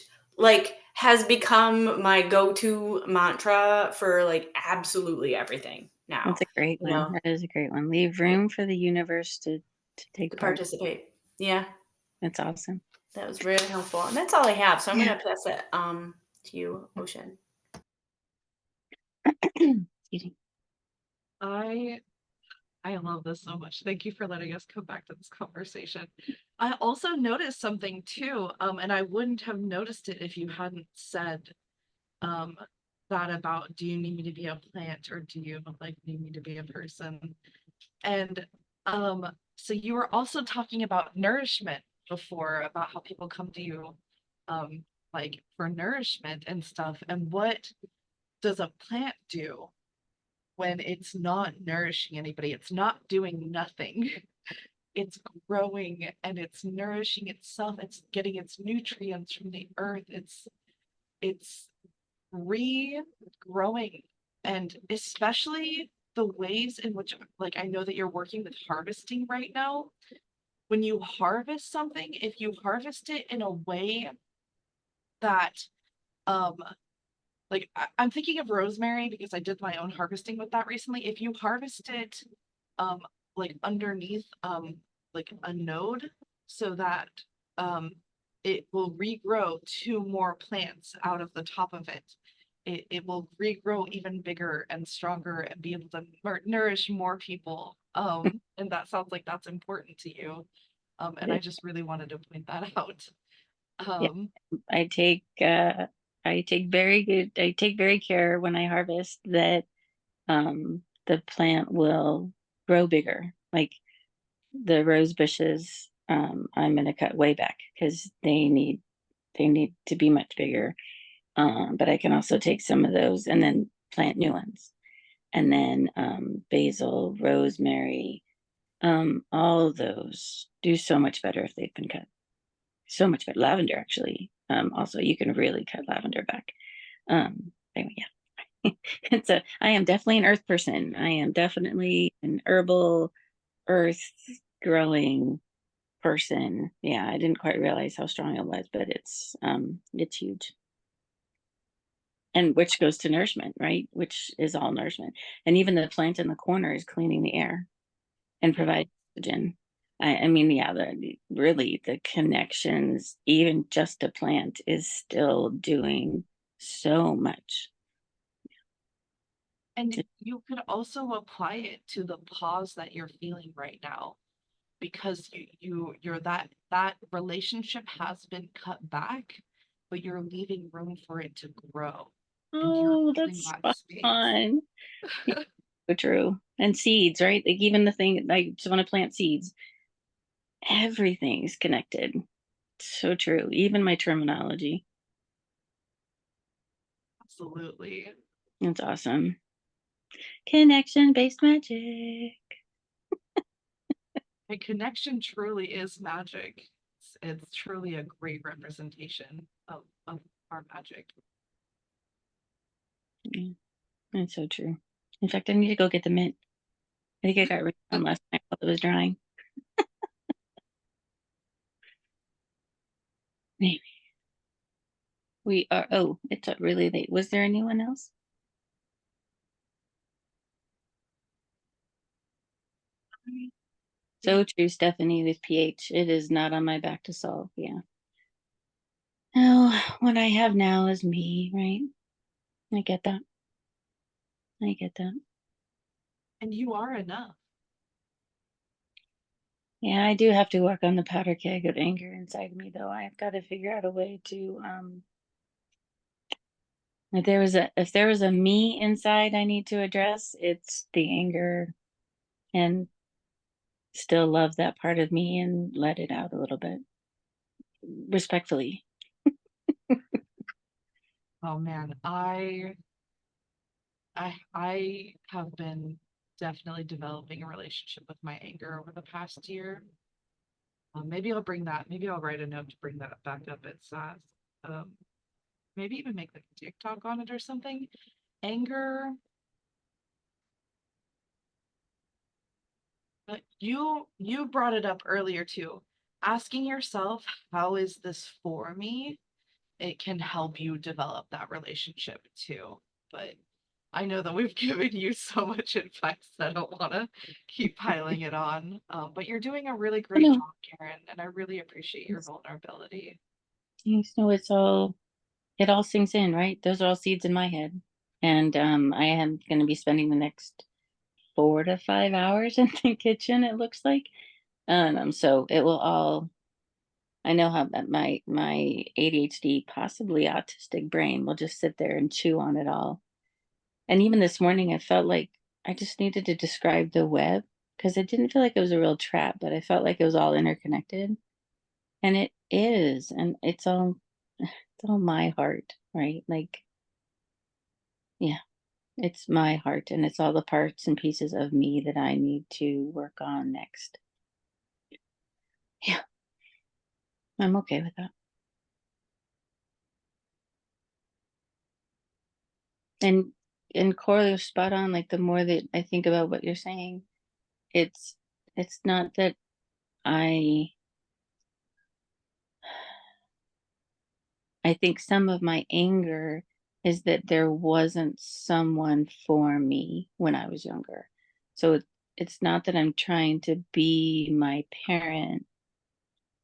has become my go-to mantra for absolutely everything now. That's a great one. That is a great one. Leave room for the universe to take To part. participate. Yeah. That's awesome. That was really helpful. And that's all I have. So I'm Yeah. going to pass it to you, Ocean. Excuse me. I love this so much. Thank you for letting us come back to this conversation. I also noticed something too, and I wouldn't have noticed it if you hadn't said that about, do you need me to be a plant or do you need me to be a person? And so you were also talking about nourishment before, about how people come to you for nourishment and stuff. And what does a plant do when it's not nourishing anybody? It's not doing nothing. It's growing and it's nourishing itself. It's getting its nutrients from the earth. It's regrowing. And especially the ways in which, I know that you're working with harvesting right now. When you harvest something, if you harvest it in a way that I'm thinking of rosemary because I did my own harvesting with that recently. If you harvest it underneath a node, so that it will regrow two more plants out of the top of it. It will regrow even bigger and stronger and be able to nourish more people. And that sounds like that's important to you. And I just really wanted to point that out. I take very care when I harvest that the plant will grow bigger. Like the rose bushes, I'm going to cut way back because they need to be much bigger. But I can also take some of those and then plant new ones. And then basil, rosemary, all of those do so much better if they've been cut. So much better. Lavender, actually. Also, you can really cut lavender back. Anyway, yeah. I am definitely an earth person. I am definitely an herbal, earth growing person. Yeah, I didn't quite realize how strong it was, but it's huge. And which goes to nourishment, right? Which is all nourishment. And even the plant in the corner is cleaning the air and providing oxygen. I mean, yeah, really the connections, even just a plant is still doing so much. And you could also apply it to the pause that you're feeling right now, because you're that relationship has been cut back, but you're leaving room for it to grow. Oh, that's fun. So true. And seeds, right? Like even the thing, I just want to plant seeds. Everything's connected. So true. Even my terminology. Absolutely. That's awesome. Connection-based magic. A connection truly is magic. It's truly a great representation of our magic. Yeah, that's so true. In fact, I need to go get the mint. I think I got rid of some last night while it was drying. Maybe. We are, oh, it's really late. Was there anyone else? So true, Stephanie, with pH. It is not on my back to solve. Yeah. Oh, what I have now is me, right? I get that. I get that. And you are enough. Yeah, I do have to work on the powder keg of anger inside me, though. I've got to figure out a way to if there was a me inside I need to address, it's the anger, and still love that part of me and let it out a little bit respectfully. Oh man, I have been definitely developing a relationship with my anger over the past year. Maybe I'll bring that. Maybe I'll write a note to bring that back up at SAS. Maybe even make like a TikTok on it or something. Anger. But you brought it up earlier too. Asking yourself, how is this for me? It can help you develop that relationship too. But I know that we've given you so much advice. I don't want to keep piling it on. But you're doing a really great No. job, Karen, and I really appreciate your vulnerability. You know, it all sinks in, right? Those are all seeds in my head. And I am going to be spending the next 4 to 5 hours in the kitchen, it looks like. So it will all, I know how that my ADHD, possibly autistic brain will just sit there and chew on it all. And even this morning, I felt like I just needed to describe the web because it didn't feel like it was a real trap, but I felt like it was all interconnected. And it is, and it's all my heart, right? Like, yeah, it's my heart, and it's all the parts and pieces of me that I need to work on next. Yeah, I'm okay with that. And Corey, you're spot on. Like, the more that I think about what you're saying, it's not that I think some of my anger is that there wasn't someone for me when I was younger. So it's not that I'm trying to be my parent.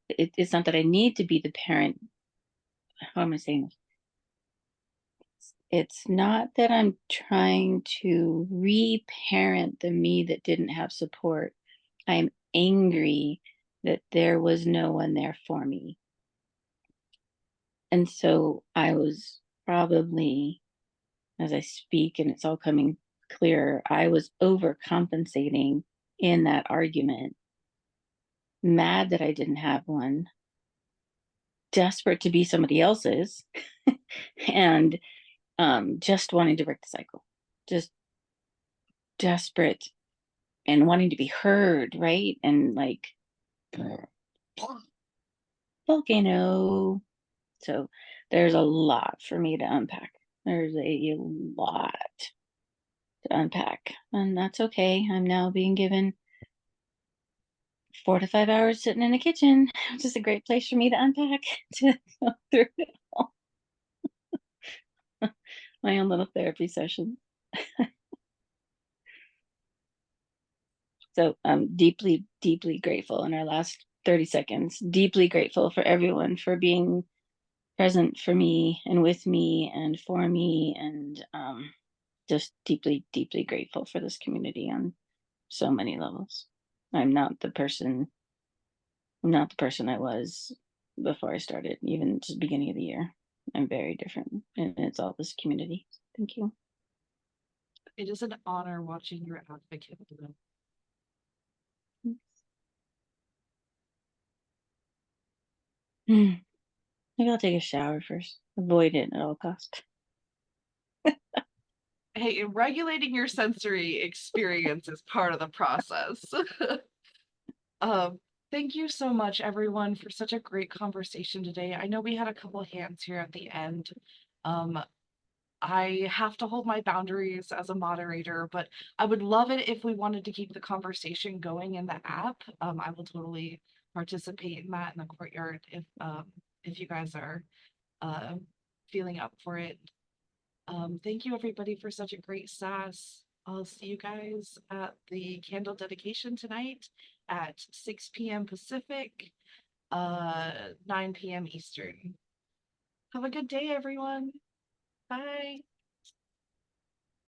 It's not that I need to be the parent. How am I saying this? It's not that I'm trying to reparent the me that didn't have support. I'm angry that there was no one there for me. And so I was probably, as I speak and it's all coming clearer, I was overcompensating in that argument, mad that I didn't have one, desperate to be somebody else's, and just wanting to break the cycle, just desperate and wanting to be heard, right? And like volcano. So there's a lot for me to unpack. There's a lot to unpack, and that's okay. I'm now being given 4 to 5 hours sitting in the kitchen, which is a great place for me to unpack, to go through it all. My own little therapy session. So I'm deeply, deeply grateful in our last 30 seconds, deeply grateful for everyone for being present for me and with me and for me, and just deeply, deeply grateful for this community on so many levels. I'm not the person I was before I started, even just beginning of the year. I'm very different, and it's all this community. Thank you. It is an honor watching your advocate bloom. Maybe I'll take a shower first. Avoid it at all costs. Hey, regulating your sensory experience is part of the process. Thank you so much, everyone, for such a great conversation today. I know we had a couple hands here at the end. I have to hold my boundaries as a moderator, but I would love it if we wanted to keep the conversation going in the app. I will totally participate in that in the courtyard if you guys are uh, feeling up for it. Thank you everybody for such a great SAS. I'll see you guys at the candle dedication tonight at 6 p.m. Pacific, 9 p.m. Eastern. Have a good day, everyone. Bye.